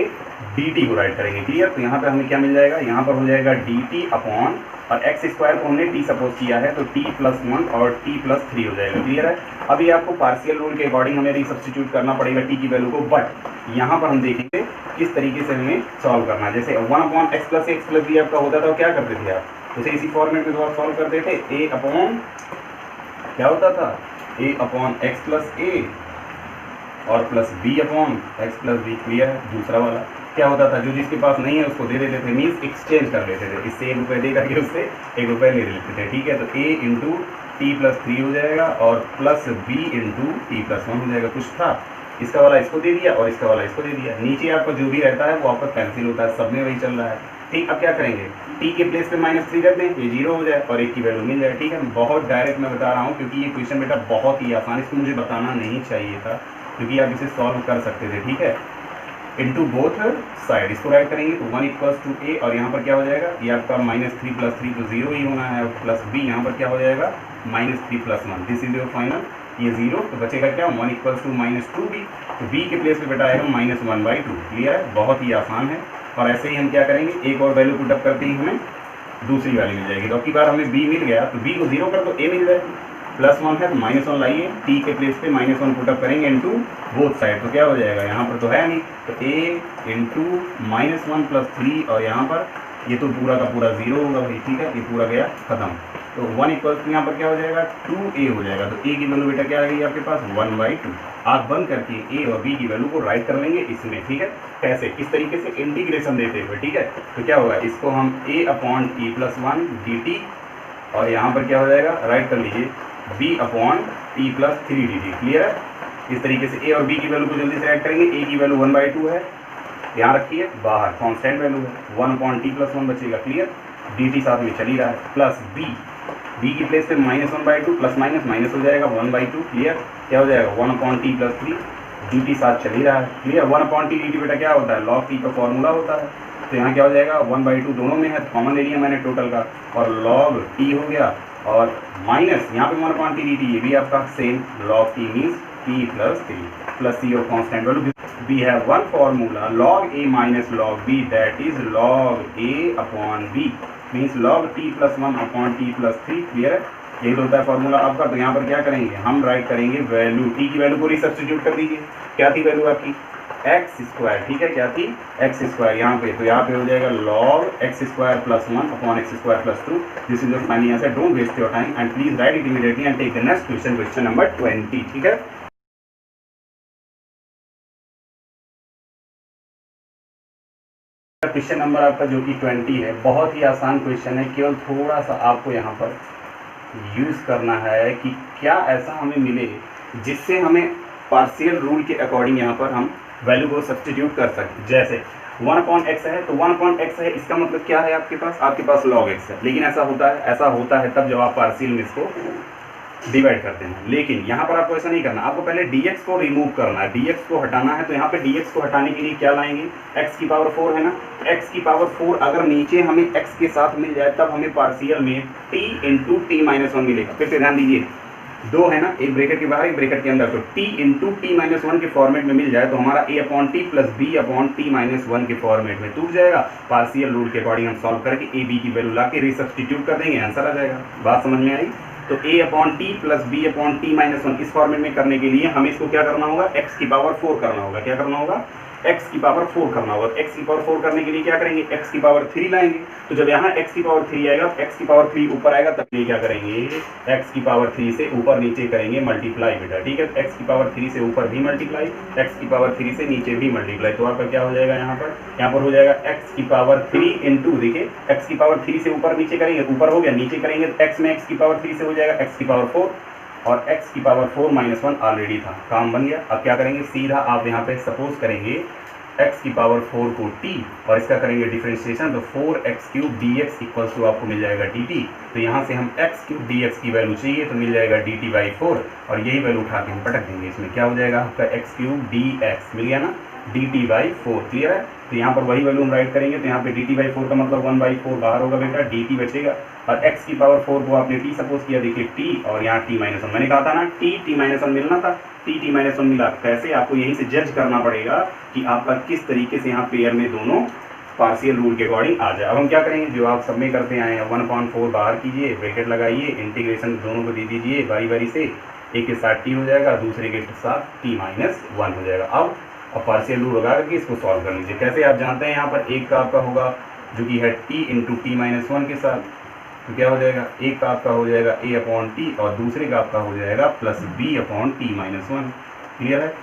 dt को राइट करेंगे। क्लियर, तो यहाँ पे हमें क्या मिल जाएगा, यहाँ पर हो जाएगा dt अपॉन, और एक्स स्क्वायर को हमने t सपोज किया है तो t प्लस 1 और t प्लस 3 हो जाएगा। क्लियर है, अभी आपको पार्शियल रूल के अकॉर्डिंग हमें रिसब्स्टिट्यूट करना पड़ेगा t की वैल्यू को, बट यहाँ पर हम देखेंगे किस तरीके से हमें सॉल्व करना है। जैसे 1/x प्लस b आपका होता था, क्या करते थे आप, उसे इसी फॉर्मेट में तो आप सॉल्व करते थे, a अपॉन क्या होता था a/x प्लस a और plus b upon x plus b। Clear है, दूसरा वाला क्या होता था, जो जिसके पास नहीं है उसको दे देते थे, मीन्स एक्सचेंज कर लेते थे, इससे 1 रुपये दे करके उससे 1 रुपये ले लेते थे, ठीक है। तो a इंटू टी प्लस 3 हो जाएगा और plus b into T plus 1 हो जाएगा। कुछ था, इसका वाला इसको दे दिया और इसका वाला इसको दे दिया, नीचे आपका जो भी रहता है वो आपका कैंसिल होता है, सब में वही चल रहा है, ठीक। अब क्या करेंगे, t के प्लेस पे -3 रख दें, ये 0 हो जाए और 1 की वैल्यू मिल जाए, ठीक है। बहुत डायरेक्ट मैं बता रहा हूँ क्योंकि ये क्वेश्चन बेटा बहुत ही आसान, इसको मुझे बताना नहीं चाहिए था क्योंकि आप इसे सॉल्व कर सकते थे, ठीक है। इंटू बोथ साइड इसको राइट करेंगे तो 1 इक्वल्स टू a, और यहाँ पर क्या हो जाएगा, ये आपका -3 प्लस 3 तो 0 ही होना है, प्लस b यहाँ पर क्या हो जाएगा -3 plus 1, this is your final, ये 0, तो बचेगा क्या 1 इक्वल्स टू -2b, तो b के प्लेस पे बेटा आएगा -1/2। क्लियर है, बहुत ही आसान है। और ऐसे ही हम क्या करेंगे, एक और वैल्यू पुटअप करते ही हमें दूसरी वैल्यू मिल जाएगी। तो अब की बार हमें b मिल गया तो b को 0 कर दो, a मिल जाएगी, +1 है तो -1 लाइए, t के प्लेस पे -1 पुटअप करेंगे इनटू बोथ साइड, तो क्या हो जाएगा, यहाँ पर तो है नहीं, तो a इंटू -1 प्लस 3, और यहाँ पर ये तो पूरा का पूरा 0 होगा भाई, ठीक है, ये पूरा गया खत्म। तो 1 इक्वल्स टू यहाँ पर क्या हो जाएगा 2a हो जाएगा। तो a की वैल्यू बेटा क्या आ गई आपके पास 1/2। आप बंद करके a और b की वैल्यू को राइट कर लेंगे इसमें, ठीक है। कैसे, किस तरीके से, इंटीग्रेशन देते हुए, ठीक है। तो क्या होगा, इसको हम a/t+1 dt और यहाँ पर क्या हो जाएगा, राइट कर लीजिए b/t+3 dt। क्लियर है। इस तरीके से a और b की वैल्यू को जल्दी से राइट करेंगे। a की वैल्यू 1/2 है, यहाँ रखिए, बाहर कांस्टेंट वैल्यू है 1/t+1 बचेगा। क्लियर, dt साथ में चल ही रहा है, प्लस b की प्लेस पे -1/2 प्लस माइनस माइनस हो जाएगा 1/2। क्लियर, क्या हो जाएगा 1/t+3 dt साथ चल ही रहा है। क्लियर, 1/t dt बेटा क्या होता है, log t का फॉर्मूला होता है। तो यहाँ क्या हो जाएगा 1/2 दोनों में है, कॉमन ले लिया मैंने टोटल का, और log t हो गया, और माइनस यहाँ पे 1/t dt, ये भी आपका same, log t means t+3 plus c और constant value. We have one formula log a minus log b, that is log a/b means log t+1/t+3। Clear है, यही तो होता है फॉर्मूला आपका। तो यहाँ पर क्या करेंगे, हम राइट करेंगे वैल्यू, t की वैल्यू को रिसब्स्टिट्यूट कर दीजिए। क्या थी वैल्यू आपकी x², ठीक है, क्या थी x², यहाँ पे, तो यहाँ पे हो जाएगा log x²+1/x²+2। This is your final answer. Don't waste your time and please write it immediately and take the next question, question number 20। ठीक है, क्वेश्चन नंबर आपका जो कि 20 है, बहुत ही आसान क्वेश्चन है। केवल थोड़ा सा आपको यहाँ पर यूज़ करना है कि क्या ऐसा हमें मिले जिससे हमें पार्शियल रूल के अकॉर्डिंग यहाँ पर हम वैल्यू को सब्स्टिट्यूट कर सकते। जैसे 1/x है, तो 1/x है, इसका मतलब क्या है आपके पास log x है। लेकिन ऐसा होता है तब जब आप पार्शियल में इसको डिवाइड करते हैं। लेकिन यहाँ पर आपको ऐसा नहीं करना, आपको पहले dx को रिमूव करना है, dx को हटाना है। तो यहाँ पे dx को हटाने के लिए क्या लाएंगे, x की पावर 4 है ना, x की पावर 4 अगर नीचे हमें x के साथ मिल जाए तब हमें पार्शियल में t × t-1 मिलेगा। फिर से ध्यान दीजिए, दो है ना, एक ब्रैकेट के बाहर एक ब्रैकेट के अंदर, तो t × t-1 के फॉर्मेट में मिल जाए तो हमारा a/t + b/t-1 के फॉर्मेट में टूट जाएगा। पार्शियल रूल के अकॉर्डिंग हम सॉल्व करके a b की वैल्यू ला के रिसब्स्टिट्यूट कर देंगे, आंसर आ जाएगा। बात समझ में आई। तो a/t + b/t-1 इस फॉर्मेट में करने के लिए हमें इसको क्या करना होगा, x की पावर 4 करना होगा। क्या करना होगा, x की पावर 4 करना होगा। x की पावर 4 करने के लिए क्या करेंगे, x की पावर 3 लाएंगे। तो जब यहाँ x की पावर 3 आएगा, x की पावर 3 ऊपर आएगा, तब ये क्या करेंगे, x की पावर 3 से ऊपर नीचे करेंगे मल्टीप्लाई बेटा। ठीक है, x की पावर 3 से ऊपर भी मल्टीप्लाई, x की पावर 3 से नीचे भी मल्टीप्लाई। तो आपका क्या हो जाएगा, यहाँ पर हो जाएगा x की पावर 3 × देखिए, x की पावर 3 से ऊपर नीचे करेंगे, ऊपर हो गया, नीचे करेंगे तो x में x की पावर 3 से हो जाएगा x की पावर 4, और x की पावर 4 - 1 ऑलरेडी था, काम बन गया। अब क्या करेंगे, सीधा आप यहाँ पे सपोज करेंगे x की पावर 4 को t और इसका करेंगे डिफरेंशिएशन, तो 4x³ dx इक्वल्स टू आपको मिल जाएगा dt। तो यहाँ से हम x³ dx की वैल्यू चाहिए तो मिल जाएगा dt/4, और यही वैल्यू उठा के हम पटक देंगे इसमें। क्या हो जाएगा आपका x³ dx मिल गया ना, dt/4। क्लियर है। तो यहाँ पर वही वैल्यू हम राइट करेंगे, तो यहाँ पे dt/4 का मतलब 1/4 बाहर होगा बेटा, dt बचेगा, और x की पावर 4 को आपने t सपोज किया, देखिए t और यहाँ t-1, मैंने कहा था ना t-1 मिलना था, t-1 मिला। कैसे, आपको यहीं से जज करना पड़ेगा कि आपका किस तरीके से यहाँ पेयर में दोनों पार्शियल रूल के अकॉर्डिंग आ जाए। अब हम क्या करेंगे, जो आप सब में करते आए हैं, 1/4 बाहर कीजिए, ब्रैकेट लगाइए, इंटीग्रेशन दोनों को दे दीजिए बारी बारी से, एक के साथ t हो जाएगा, दूसरे के साथ t-1 हो जाएगा। अब पार्शियल रूल लगा करके इसको सॉल्व कर लीजिए। कैसे, आप जानते हैं यहाँ पर एक का आपका होगा जो कि है t × t-1 के साथ, तो क्या हो जाएगा, एक का आपका हो जाएगा a/t और दूसरे का आपका हो जाएगा प्लस b/t-1। क्लियर है।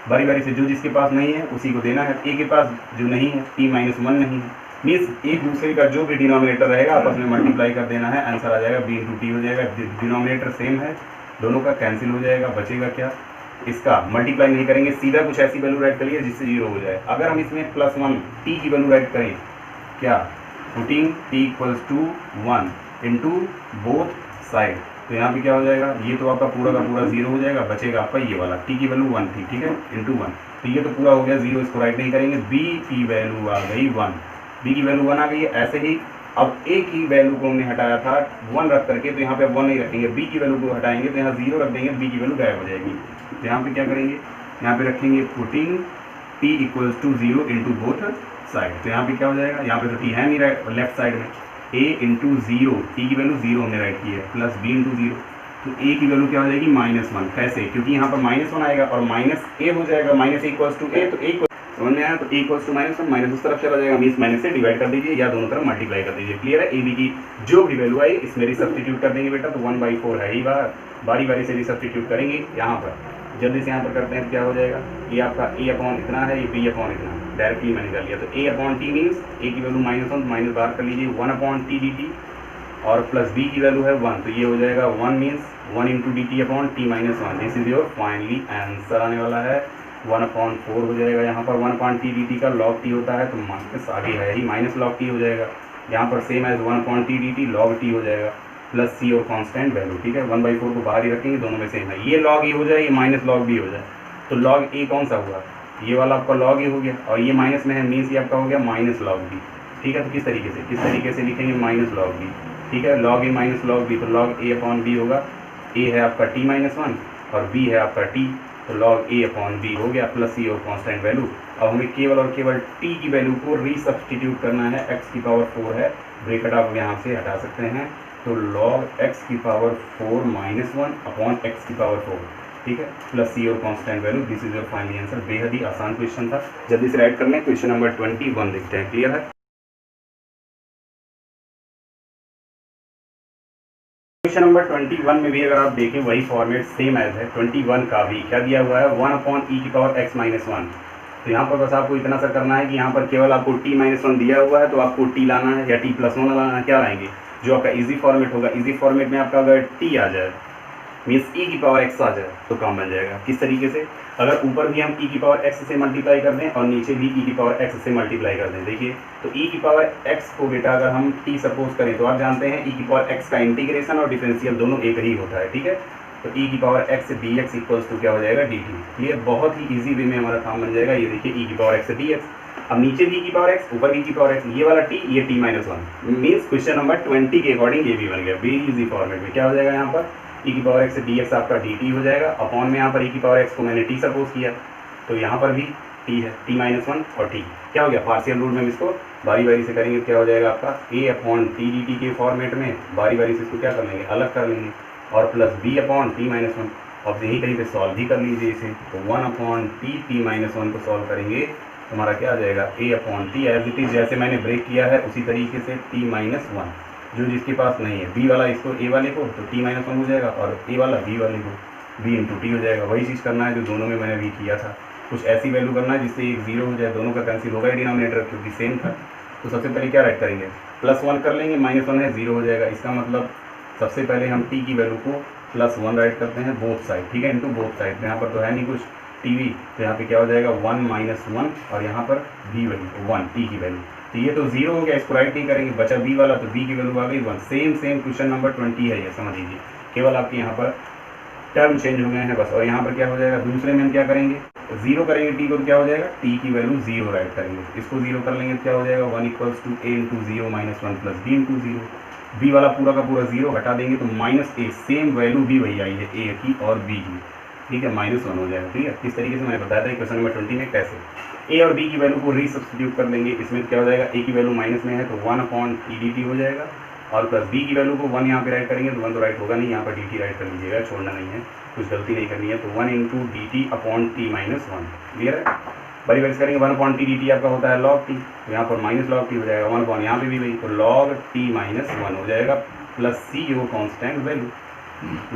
बारी बारी से जो जिसके पास नहीं है उसी को देना है। a के पास जो नहीं है t-1 नहीं है, मीन्स एक दूसरे का जो भी डिनोमिनेटर रहेगा आपस में मल्टीप्लाई कर देना है, आंसर आ जाएगा b × t हो जाएगा। डिनोमिनेटर सेम है, दोनों का कैंसिल हो जाएगा, बचेगा क्या, इसका मल्टीप्लाई नहीं करेंगे, सीधा कुछ ऐसी वैल्यू राइट करिए जिससे 0 हो जाए। अगर हम इसमें +1 t की वैल्यू राइट करें, क्या, putting t = 1 into both side, तो यहाँ पे क्या हो जाएगा, ये तो आपका पूरा का पूरा 0 हो जाएगा, बचेगा आपका ये वाला, t की वैल्यू 1 थी, ठीक है, इंटू 1, तो ये तो पूरा हो गया 0, इसको राइट नहीं करेंगे। b की वैल्यू आ गई 1, b की वैल्यू 1 आ गई है। ऐसे ही अब a की वैल्यू को हमने हटाया था 1 रख करके, तो यहाँ पे 1 नहीं रखेंगे, b की वैल्यू को हटाएंगे तो यहाँ 0 रख देंगे, b की वैल्यू गायब हो जाएगी। तो यहाँ पे क्या करेंगे, यहाँ पे रखेंगे putting t = 0 into both side, तो यहाँ पे क्या हो जाएगा, यहाँ पे तो t है नहीं राइट लेफ्ट साइड में, a × 0, t की वैल्यू 0 हमने राइट की है, प्लस b × 0, तो a की वैल्यू क्या हो जाएगी -1। कैसे, क्योंकि यहाँ पर -1 आएगा और -a हो जाएगा, -a = a, तो a समझ में आया? तो a equals to minus one, minus उस तरफ चला जाएगा, मीन्स माइनस से डिवाइड कर दीजिए या दोनों तरफ मल्टीप्लाई कर दीजिए। क्लियर है? ए बी की जो भी वैल्यू आई इसमें रिसब्स्टिट्यूट कर देंगे बेटा, तो 1/4 है ही बार, बारी बारी से रिसब्स्टिट्यूट करेंगे। यहाँ पर जल्दी से यहाँ पर करते हैं तो क्या हो जाएगा, ये आपका ए अपॉन इतना है, ये बी अपॉन इतना, डायरेक्टली मैंने कर लिया। तो ए अपॉन टी मीन्स ए की वैल्यू -1 माइनस बाहर कर लीजिए 1/t dt, और प्लस बी की वैल्यू है 1, तो ये हो जाएगा 1 means 1 into D T upon T minus 1। This is your finally answer आने वाला है 1/4 हो जाएगा। यहाँ पर 1/t dt का log t होता है, तो माइनस आगे है ही, माइनस log t हो जाएगा। यहाँ पर same as 1/t dt log t हो जाएगा, प्लस सी और कांस्टेंट वैल्यू। ठीक है, 1/4 को बाहर ही रखेंगे, दोनों में सेम है। ये log ए हो जाए, ये माइनस log बी हो जाए, तो log ए कौन सा हुआ, ये वाला आपका log ए हो गया, और ये माइनस में है मीन्स ये आपका हो गया माइनस log बी। ठीक है, तो किस तरीके से लिखेंगे माइनस log बी। ठीक है, log ए माइनस log बी, तो log ए अपॉन बी होगा, ए है आपका t माइनस 1 और बी है आपका t, तो log ए अपॉन बी हो गया, प्लस सी और कांस्टेंट वैल्यू। अब हमें केवल और केवल t की वैल्यू को रीसब्स्टिट्यूट करना है, x की पावर 4 है, ब्रेकेट आप यहाँ से हटा सकते हैं, तो log x की पावर 4 माइनस 1 अपॉन x की पावर 4। ठीक है, प्लस सी और constant value. This is your final answer. बेहद ही आसान क्वेश्चन था, जल्दी से राइट कर लें। क्वेश्चन नंबर 21 देखते हैं। क्लियर है? क्वेश्चन नंबर 21 में भी अगर आप देखें वही फॉर्मेट सेम एज है, 21 का भी क्या दिया हुआ है 1/e की पावर x माइनस 1। तो यहाँ पर बस आपको इतना सा करना है कि यहाँ पर केवल आपको t माइनस 1 दिया हुआ है, तो आपको t लाना है या t प्लस 1 लाना है। क्या लाएंगे, जो आपका इजी फॉर्मेट होगा, इजी फॉर्मेट में आपका अगर t आ जाए मीन्स e की पावर x आ जाए तो काम बन जाएगा। किस तरीके से, अगर ऊपर भी हम e की पावर x से मल्टीप्लाई कर दें और नीचे भी e की पावर x से मल्टीप्लाई कर दें, देखिए तो e की पावर x को बेटा अगर हम t सपोज करें तो आप जानते हैं e की पावर x का इंटीग्रेशन और डिफरेंशियल दोनों एक ही होता है। ठीक है, तो e की power x dx equals to क्या हो जाएगा dt। क्लियर, बहुत ही ईजी वे में हमारा काम बन जाएगा। ये देखिए e की पावर x dx, अब नीचे भी e की पावर x, ऊपर भी e की पावर x, ये वाला t, ये t minus 1 means question number 20 के अकॉर्डिंग ये भी बन गया। वेरी इजी फॉर्मेट में क्या हो जाएगा, यहाँ पर e की पावर x dx आपका dt हो जाएगा, अपॉन में यहाँ पर e की पावर x को मैंने t सपोज किया, तो यहाँ पर भी t है, t माइनस 1 और t क्या हो गया, पार्शियल रूल में हम इसको बारी बारी से करेंगे, क्या हो जाएगा आपका a upon T d T के फॉर्मेट में बारी बारी से इसको क्या कर लेंगे, अलग कर लेंगे, और plus b upon t minus 1। अब यहीं कहीं पे सॉल्व भी कर लीजिए इसे, तो 1 अपॉन t माइनस 1 को सॉल्व करेंगे तो हमारा क्या आ जाएगा a upon T, as it is जैसे मैंने ब्रेक किया है उसी तरीके से t माइनस 1। जो जिसके पास नहीं है b वाला इसको a वाले को, तो t माइनस 1 हो जाएगा, और a वाला b वाले को b इंटू टी हो जाएगा। वही चीज़ करना है जो दोनों में मैंने भी किया था, कुछ ऐसी वैल्यू करना है जिससे एक 0 हो जाए, दोनों का कैंसिल होगा डिनोमिनेटर क्योंकि सेम था। तो सबसे पहले क्या राइट करेंगे, +1 कर लेंगे, -1 है 0 हो जाएगा। इसका मतलब सबसे पहले हम t की वैल्यू को +1 राइट करते हैं बोथ साइड। ठीक है, इंटू बोथ साइड। यहाँ पर तो है नहीं कुछ टीवी, तो यहाँ पे क्या हो जाएगा 1 माइनस 1, और यहाँ पर b वैल्यू 1 t की वैल्यू, तो ये तो 0 हो गया, इसको राइट नहीं करेंगे, बचा b वाला, तो b की वैल्यू आ गई 1। सेम क्वेश्चन नंबर 20 है ये, समझ लीजिए, केवल आपके यहाँ पर टर्म चेंज हो गए हैं बस। और यहाँ पर क्या हो जाएगा, दूसरे में हम क्या करेंगे, 0 करेंगे t को, तो क्या हो जाएगा t की वैल्यू 0 राइट करेंगे, इसको 0 कर लेंगे तो क्या हो जाएगा 1 equals to a into 0 minus 1 plus b into 0। b वाला पूरा का पूरा 0 हटा देंगे तो -a, सेम वैल्यू भी वही आई है a की और b की। ठीक है, -1 हो जाएगा। ठीक है, इस तरीके से मैंने बताया था क्वेश्चन नंबर 20 में कैसे a और b की वैल्यू को रीसब्स्टिट्यूट कर लेंगे। इसमें क्या हो जाएगा, a की वैल्यू माइनस में है तो 1 अपॉन t dt हो जाएगा, और प्लस b की वैल्यू को 1 यहाँ पे राइट करेंगे तो 1 तो राइट होगा नहीं, यहाँ पर dt राइट कर लीजिएगा, छोड़ना नहीं है, कुछ गलती नहीं करनी है। तो 1 into D T upon T minus 1। Clear है, बारी बारी करेंगे, 1 अपॉन टी डी टी आपका होता है log t, तो यहाँ पर माइनस log t हो जाएगा, 1 अपॉन यहाँ पे भी वही, तो log t माइनस 1 हो जाएगा, plus c your constant value,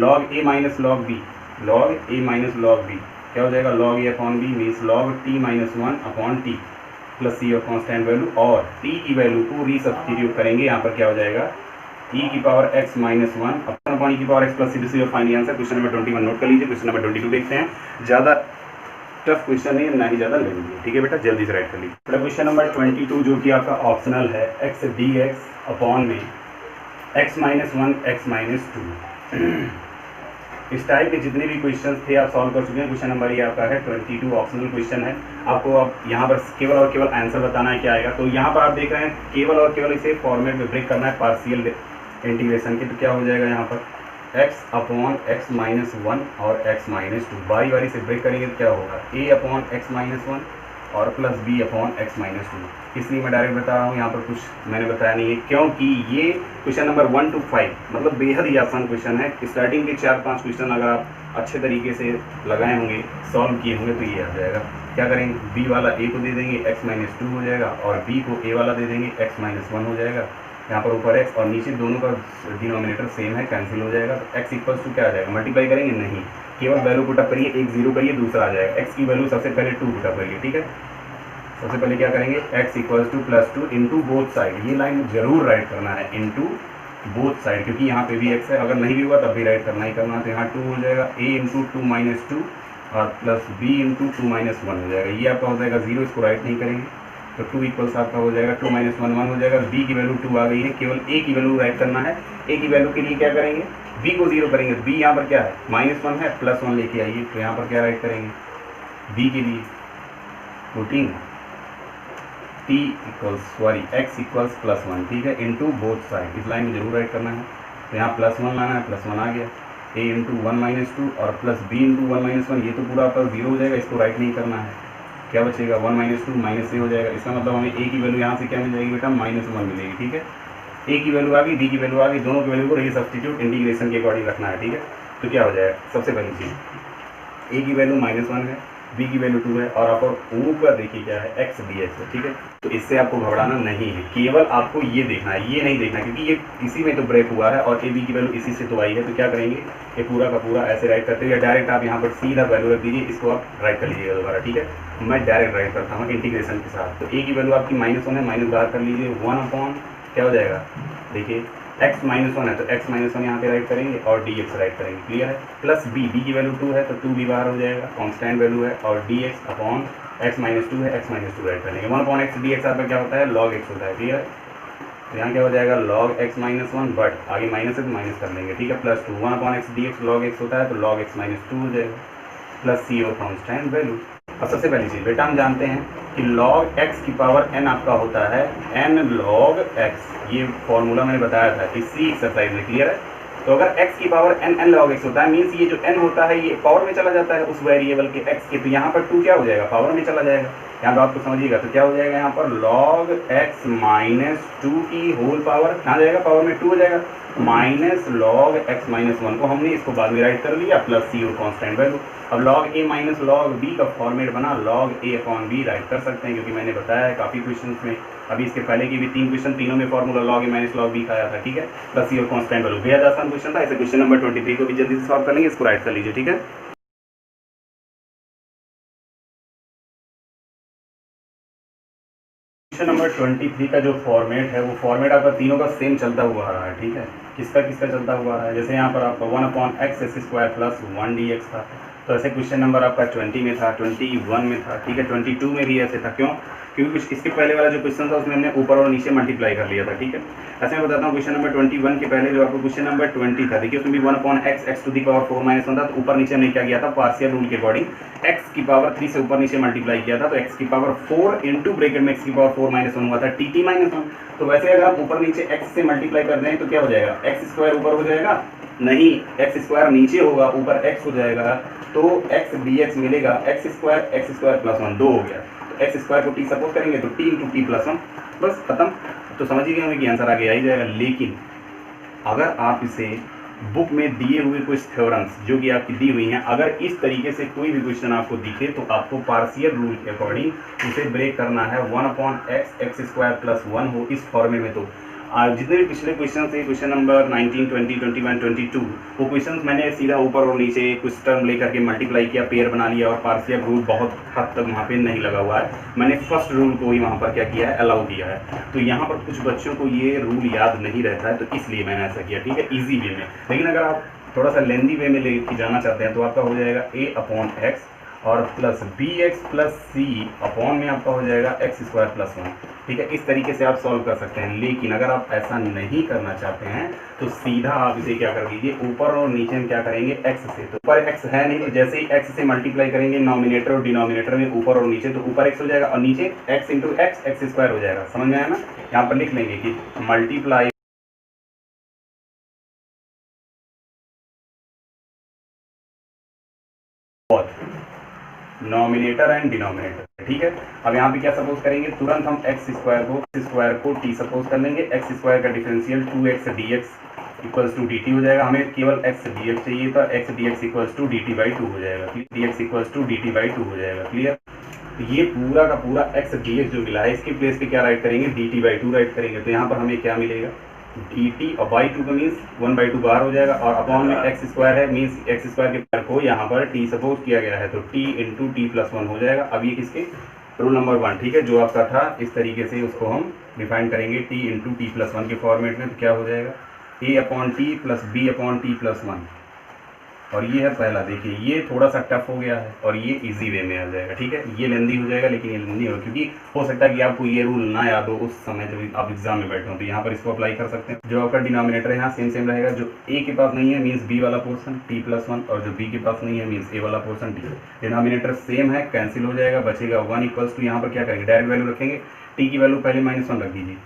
log a minus log b, log a minus log b क्या हो जाएगा, log a upon b means log t minus 1 upon t, plus c और कॉन्स्टेंट वैल्यू, और t की value को resubstitute करेंगे, यहाँ पर क्या हो जाएगा e की power x minus 1 upon e की पावर x प्लस c। और finally answer question number 21 note कर लीजिए। क्वेश्चन नंबर 22 देखते हैं, ज़्यादा टफ क्वेश्चन नहीं, ना ही ज़्यादा लेंगे। ठीक है बेटा, जल्दी से राइट कर लीजिए। क्वेश्चन नंबर 22 जो कि आपका ऑप्शनल है, x dx अपॉन में x माइनस 1 x माइनस 2। इस टाइप के जितने भी क्वेश्चन थे आप सॉल्व कर चुके हैं। क्वेश्चन नंबर ये आपका है 22, ऑप्शनल क्वेश्चन है। आपको अब यहाँ पर केवल और केवल आंसर बताना है क्या आएगा। तो यहाँ पर आप देख रहे हैं केवल और केवल इसे फॉर्मेट में ब्रेक करना है पार्शियल इंटीग्रेशन के। तो क्या हो जाएगा यहाँ पर x अपॉन x माइनस 1 और x माइनस 2, बारी बारी से ब्रेक करेंगे तो क्या होगा a अपॉन x माइनस 1 और plus b upon x minus 2। इसलिए मैं डायरेक्ट बता रहा हूँ, यहाँ पर कुछ मैंने बताया नहीं है, क्योंकि ये क्वेश्चन नंबर 1 to 5 मतलब बेहद ही आसान क्वेश्चन है। स्टार्टिंग के 4-5 क्वेश्चन अगर आप अच्छे तरीके से लगाए होंगे, सॉल्व किए होंगे, तो ये आ जाएगा। क्या करेंगे, b वाला a को दे देंगे x माइनस 2 हो जाएगा, और b को a वाला दे देंगे x माइनस 1 हो जाएगा। यहाँ पर ऊपर x और नीचे दोनों का डिनोमिनेटर सेम है, कैंसिल हो जाएगा। तो x इक्वल्स टू क्या आ जाएगा, मल्टीप्लाई करेंगे नहीं, केवल वैल्यू पुटअप करिए, एक जीरो करिए, दूसरा आ जाएगा। x की वैल्यू सबसे पहले 2 पुटअप करिए, ठीक है। सबसे पहले क्या करेंगे, x equals two plus 2 into both side, ये लाइन जरूर राइट करना है, इंटू बोथ साइड, क्योंकि यहाँ पे भी x है, अगर नहीं भी हुआ तब भी राइट करना ही करना है। तो यहाँ 2 हो जाएगा, a इंटू 2 माइनस 2 और प्लस b इंटू 2 माइनस 1 हो जाएगा। ये आपका हो जाएगा 0, इसको राइट नहीं करेंगे तो 2 इक्वल्स आपका हो जाएगा 2 माइनस 1 1 हो जाएगा। b की वैल्यू 2 आ गई है, केवल a की वैल्यू राइट करना है। a की वैल्यू के लिए क्या करेंगे, b को 0 करेंगे, b यहाँ पर क्या है माइनस 1 है, प्लस 1 लेके आइए, तो यहाँ पर क्या राइट करेंगे b के लिए 14 x इक्वल्स प्लस 1, ठीक है, इंटू बोथ साइड, इस लाइन में जरूर राइट करना है। तो यहाँ प्लस 1 लाना है, प्लस 1 आ गया, a इंटू 1 माइनस 2 और प्लस b इंटू 1 माइनस 1, ये तो पूरा आपका 0 हो जाएगा, इसको राइट नहीं करना है। क्या बचेगा 1 माइनस 2 माइनस 3 हो जाएगा। इसका मतलब हमें a की वैल्यू यहाँ से क्या मिल जाएगी बेटा, माइनस 1 मिलेगी, ठीक है। a की वैल्यू आ गई, b की वैल्यू आ गई, दोनों की वैल्यू को रीसब्स्टिट्यूट इंटीग्रेशन के अकॉर्डिंग रखना है, ठीक है। तो क्या हो जाएगा, सबसे पहली चीज़ a की वैल्यू माइनस 1 है, b की वैल्यू 2 है, और आपको ऊपर देखिए क्या है x dx है, ठीक है। तो इससे आपको घबराना नहीं है, केवल आपको ये देखना है, ये नहीं देखना, क्योंकि ये इसी में तो ब्रेक हुआ है और a b की वैल्यू इसी से तो आई है। तो क्या करेंगे, ये पूरा का पूरा ऐसे राइट करते हुए, या डायरेक्ट आप यहाँ पर सीधा वैल्यू रख दीजिए, इसको आप राइट कर लीजिएगा दोबारा, ठीक है। मैं डायरेक्ट राइट करता हूँ इंटीग्रेशन के साथ। तो a की वैल्यू आपकी माइनस 1 है, माइनस बाहर कर लीजिए, 1 अपॉन क्या हो जाएगा, देखिए x माइनस 1 है तो x माइनस 1 यहाँ पे राइट करेंगे और dx राइट करेंगे, क्लियर है। प्लस b की वैल्यू 2 है तो 2 भी बाहर हो जाएगा, कांस्टेंट वैल्यू है, और dx अपॉन x माइनस 2 है, x माइनस 2 राइट करेंगे। 1 अपॉन x dx आपका क्या होता है, log x होता है, क्लियर है। तो यहाँ क्या हो जाएगा log x माइनस 1, बट आगे माइनस है तो माइनस कर लेंगे, ठीक है। Plus 2 1 upon x dx log x होता है तो log x माइनस 2 हो जाएगा, प्लस c और कांस्टेंट वैल्यू। अब सबसे पहली चीज़ बेटा हम जानते हैं कि log x की पावर n आपका होता है n log x, ये फॉर्मूला मैंने बताया था इसी एक्सरसाइज में, क्लियर है। तो अगर x की पावर n log x होता है, मीन्स ये जो n होता है ये पावर में चला जाता है उस वेरिएबल के x के, तो यहाँ पर 2 क्या हो जाएगा, पावर में चला जाएगा। यहाँ बात को समझिएगा, तो क्या हो जाएगा यहाँ पर log x माइनस 2 की होल पावर, कहाँ जाएगा, पावर में 2 हो जाएगा, माइनस log x माइनस 1 को हमने इसको बाद में राइट कर लिया, प्लस c और कांस्टेंट वैल्यू। अब log a minus log b का फॉर्मेट बना, log a upon b right कर सकते हैं, क्योंकि मैंने बताया है काफ़ी क्वेश्चन में, अभी इसके पहले की भी 3 क्वेश्चन, तीनों में formula log a minus log b का आया था, ठीक है, प्लस c और कांस्टेंट वैल्यू। बेहद आसान क्वेश्चन था, ऐसे क्वेश्चन नंबर 23 को भी जल्दी से सॉल्व कर लेंगे, इसको राइट कर लीजिए, ठीक है। क्वेश्चन नंबर 23 का जो फॉर्मेट है वो फॉर्मेट आपका तीनों का सेम चलता हुआ आ रहा है, ठीक है। किसका किसका चलता हुआ आ रहा है, जैसे यहाँ पर आपका 1 upon x square plus 1 dx था, तो ऐसे क्वेश्चन नंबर आपका 20 में था, 21 में था, ठीक है, 22 में भी ऐसे था। क्यों, क्योंकि कुछ इसके पहले वाला जो क्वेश्चन था उसमें हमने ऊपर और नीचे मल्टीप्लाई कर लिया था, ठीक है। ऐसे मैं बताता हूँ, क्वेश्चन नंबर 21 के पहले जो आपको क्वेश्चन नंबर 20 था, देखिए उसमें भी 1 upon x to the power 4 minus 1 था, तो ऊपर नीचे हमने क्या किया था, पार्शियल रूल के अकॉर्डिंग x की पावर 3 से ऊपर नीचे मल्टीप्लाई किया था, तो x की पावर 4 इंटू ब्रैकेट में x की पावर 4 माइनस 1 हुआ था, tt माइनस 1। तो वैसे अगर आप ऊपर नीचे x से मल्टीप्लाई कर दें तो क्या हो जाएगा, x स्क्वायर ऊपर हो जाएगा, नहीं x स्क्वायर नीचे होगा, ऊपर x हो जाएगा, तो x dx मिलेगा, x स्क्वायर प्लस 1 2 हो गया, तो x स्क्वायर को t सपोज करेंगे तो t इंटू टी प्लस 1, बस खत्म। तो समझ ही गए हमें कि आंसर आगे आ ही जाएगा। लेकिन अगर आप इसे बुक में दिए हुए कुछ थ्योरम्स जो कि आपकी दी हुई हैं, अगर इस तरीके से कोई भी क्वेश्चन आपको दिखे तो आपको पार्शियल रूल के अकॉर्डिंग उसे ब्रेक करना है, 1 अपॉन x स्क्वायर प्लस 1 हो इस फॉर्मेट में। तो जितने भी पिछले क्वेश्चन थे, क्वेश्चन नंबर 19, 20, 21, 22, वो क्वेश्चन मैंने सीधा ऊपर और नीचे कुछ टर्म लेकर के मल्टीप्लाई किया, पेयर बना लिया, और पार्शियल रूल बहुत हद तक वहाँ पे नहीं लगा हुआ है, मैंने फर्स्ट रूल को ही वहाँ पर क्या किया है, अलाउ किया है। तो यहाँ पर कुछ बच्चों को ये रूल याद नहीं रहता है, तो इसलिए मैंने ऐसा किया, ठीक है, ईजी वे में। लेकिन अगर आप थोड़ा सा लेंदी वे में लेके जाना चाहते हैं तो आपका हो जाएगा a अपॉन x और plus bx plus c upon में आपका हो जाएगा x स्क्वायर प्लस 1, ठीक है। इस तरीके से आप सॉल्व कर सकते हैं। लेकिन अगर आप ऐसा नहीं करना चाहते हैं तो सीधा आप इसे क्या कर दीजिए, ऊपर और नीचे हम क्या करेंगे, x से, तो ऊपर x है नहीं, तो जैसे ही x से मल्टीप्लाई करेंगे नॉमिनेटर और डिनोमिनेटर में, ऊपर और नीचे, तो ऊपर x हो जाएगा और नीचे x इंटू x स्क्वायर हो जाएगा। समझ में आया ना। यहाँ पर लिख लेंगे कि मल्टीप्लाई नॉमिनेटर एंड डिनोमिनेटर, ठीक है। अब यहाँ पे क्या सपोज करेंगे, तुरंत हम x स्क्वायर को t सपोज कर लेंगे, x स्क्वायर का differential 2x dx equals to dt हो जाएगा, हमें केवल x dx चाहिए था, x dx equals to dt by 2 हो जाएगा, dx equals to dt by 2 हो जाएगा, क्लियर। तो ये पूरा का पूरा एक्स डी एक्स जो मिला है इसके प्लेस पे क्या राइट करेंगे, D T by two right करेंगे। तो यहाँ पर हमें क्या मिलेगा, डी टी और बाई टू का मीन्स 1/2 बाहर हो जाएगा, और अपॉन में एक्स स्क्वायर है मीन्स एक्स स्क्वायर के पावर को यहाँ पर टी सपोज किया गया है तो टी इंटू टी प्लस 1 हो जाएगा। अब ये किसके रूल नंबर 1, ठीक है, जो आपका था इस तरीके से उसको हम डिफाइन करेंगे टी इंटू टी प्लस 1 के फॉर्मेट में। तो क्या हो जाएगा, a upon t plus b upon t plus 1, और ये है पहला। देखिए ये थोड़ा सा टफ हो गया है और ये इजी वे में आ जाएगा, ठीक है। ये लेंदी हो जाएगा लेकिन ये लेंदी होगा, क्योंकि हो सकता है कि आपको ये रूल ना याद हो उस समय जब आप एग्जाम में बैठे हो, तो यहाँ पर इसको अप्लाई कर सकते हैं। जो आपका डिनोमिनेटर है यहाँ सेम रहेगा, जो ए के पास नहीं है मीन्स बी वाला पोर्सन टी प्लस 1, और जो बी के पास नहीं है मीन्स ए वाला पोर्सन टी। डिनोमिनेटर सेम है, कैंसिल हो जाएगा, बचेगा 1 इक्वल्स टू, यहाँ पर क्या करेंगे, डायरेक्ट वैल्यू रखेंगे। टी की वैल्यू पहले -1 रख दीजिए,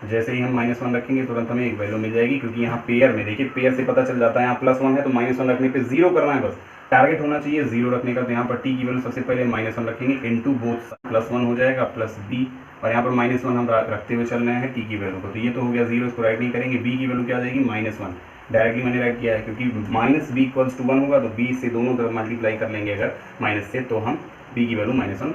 जैसे ही हम -1 रखेंगे तुरंत हमें एक वैल्यू मिल जाएगी, क्योंकि यहाँ पेयर में देखिए पेयर से पता चल जाता है यहाँ +1 है तो -1 रखने पे 0 करना है, बस टारगेट होना चाहिए 0 रखने का। तो यहाँ पर टी की वैल्यू सबसे पहले -1 रखेंगे, इनटू बोथ +1 हो जाएगा प्लस बी, और यहाँ पर -1 हम रखते हुए चल रहे हैं टी की वैल्यू को, तो ये तो हो गया 0, इसको राइट नहीं करेंगे। बी की वैल्यू क्या आ जाएगी, -1, डायरेक्टली मैंने राइट किया है क्योंकि -b = 1 होगा, तो b से दोनों तरफ मल्टीप्लाई कर लेंगे अगर माइनस से, तो हम b की वैल्यू -1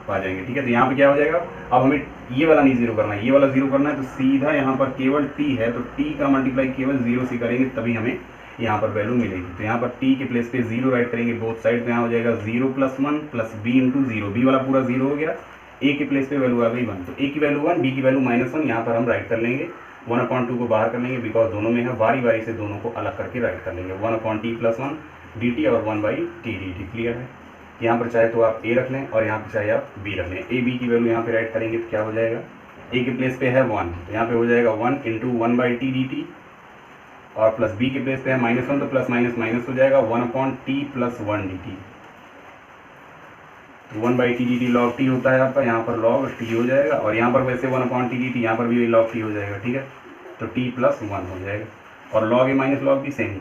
आ जाएंगे, ठीक है। तो यहाँ पे क्या हो जाएगा, अब हमें ये वाला नहीं 0 करना है, ये वाला 0 करना है, तो सीधा यहाँ पर केवल t है तो t का मल्टीप्लाई केवल 0 से करेंगे तभी हमें यहाँ पर वैल्यू मिलेगी। तो यहाँ पर t के प्लेस पे 0 राइट करेंगे बोथ साइड, तो यहाँ हो जाएगा 0 + 1 प्लस b इंटू 0, b वाला पूरा 0 हो गया, a के प्लेस पे वैल्यू आ गई 1, तो a की वैल्यू 1, b की वैल्यू -1, यहाँ पर हम राइट कर लेंगे 1/2 को बाहर कर लेंगे, बिकॉज दोनों में है, बारी बारी से दोनों को अलग करके राइट कर लेंगे, 1/t + 1 dt और 1/t dt, क्लियर है। यहाँ पर चाहे तो आप a रख लें और यहाँ पर चाहे आप b रख लें, a b की वैल्यू यहाँ पे राइट करेंगे तो क्या हो जाएगा, a के प्लेस पे है 1, तो यहाँ पे हो जाएगा 1 इंटू 1/t dt, और प्लस b के प्लेस पे है -1 तो प्लस माइनस माइनस हो जाएगा 1/t + 1 dt, 1/t dt log t होता है आपका, यहाँ पर log t हो जाएगा, और यहाँ पर वैसे 1/t dt यहाँ पर भी log t हो जाएगा, ठीक है, तो t + 1 हो जाएगा, और log a - log b same ही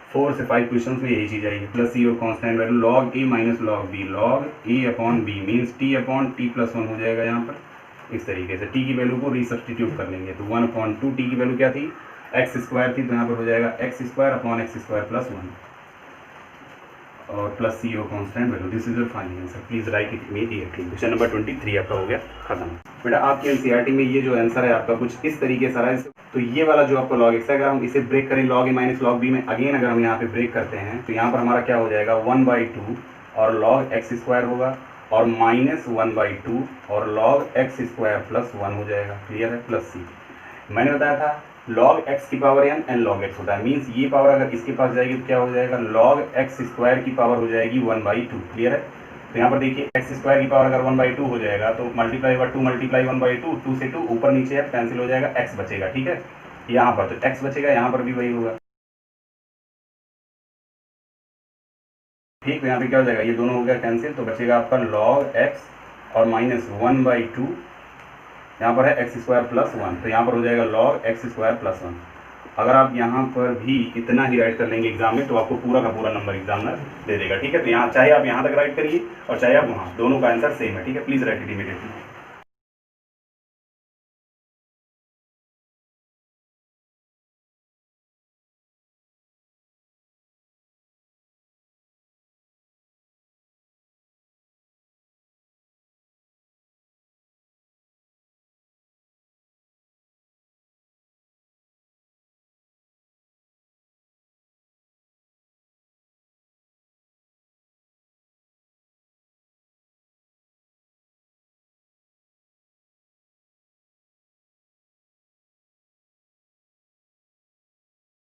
4 से 5 क्वेश्चन में यही चीज़ आएगी, प्लस c और constant value log a - log b, log a/b means t/t + 1 हो जाएगा यहाँ पर। इस तरीके से t की वैल्यू को रिसब्स्टिट्यूट कर लेंगे, तो 1/2 t की वैल्यू क्या थी, x² थी, तो यहाँ पर हो जाएगा x² / x² + 1, और प्लस c और constant value. This is your final answer, please write it immediately. Question number 23 आपका हो गया खत्म। बेटा आपके एनसीईआरटी में ये जो आंसर है आपका कुछ इस तरीके से रहा है, तो ये वाला जो आपका log x है, अगर हम इसे ब्रेक करें log a - log b में, अगेन अगर हम यहाँ पे ब्रेक करते हैं तो यहाँ पर हमारा क्या हो जाएगा 1/2 और log x² होगा, और -1/2 और log x² + 1 हो जाएगा, क्लियर है, प्लस c। मैंने बताया था log x की power n and log x होता है, मीन्स ये पावर अगर इसके पास जाएगी तो क्या हो जाएगा, log x² की पावर हो जाएगी 1/2, क्लियर है। तो यहाँ पर देखिए x² की पावर अगर 1/2 हो जाएगा तो मल्टीप्लाई 2 मल्टीप्लाई 1/2, 2 से 2 ऊपर नीचे है, कैंसिल हो जाएगा, x बचेगा, ठीक है। यहाँ पर तो x बचेगा, यहाँ पर भी वही होगा, ठीक। तो यहाँ पे क्या हो जाएगा, ये दोनों हो गया कैंसिल, तो बचेगा आपका log x और -1/2, यहाँ पर है x² + 1, तो यहाँ पर हो जाएगा log x² + 1। अगर आप यहाँ पर भी इतना ही राइट कर लेंगे एग्जाम में तो आपको पूरा का पूरा नंबर एग्जामिनर दे देगा, ठीक है। तो यहाँ चाहे आप यहाँ तक राइट करिए और चाहे आप वहाँ, दोनों का आंसर सेम है, ठीक है। Please write it immediately.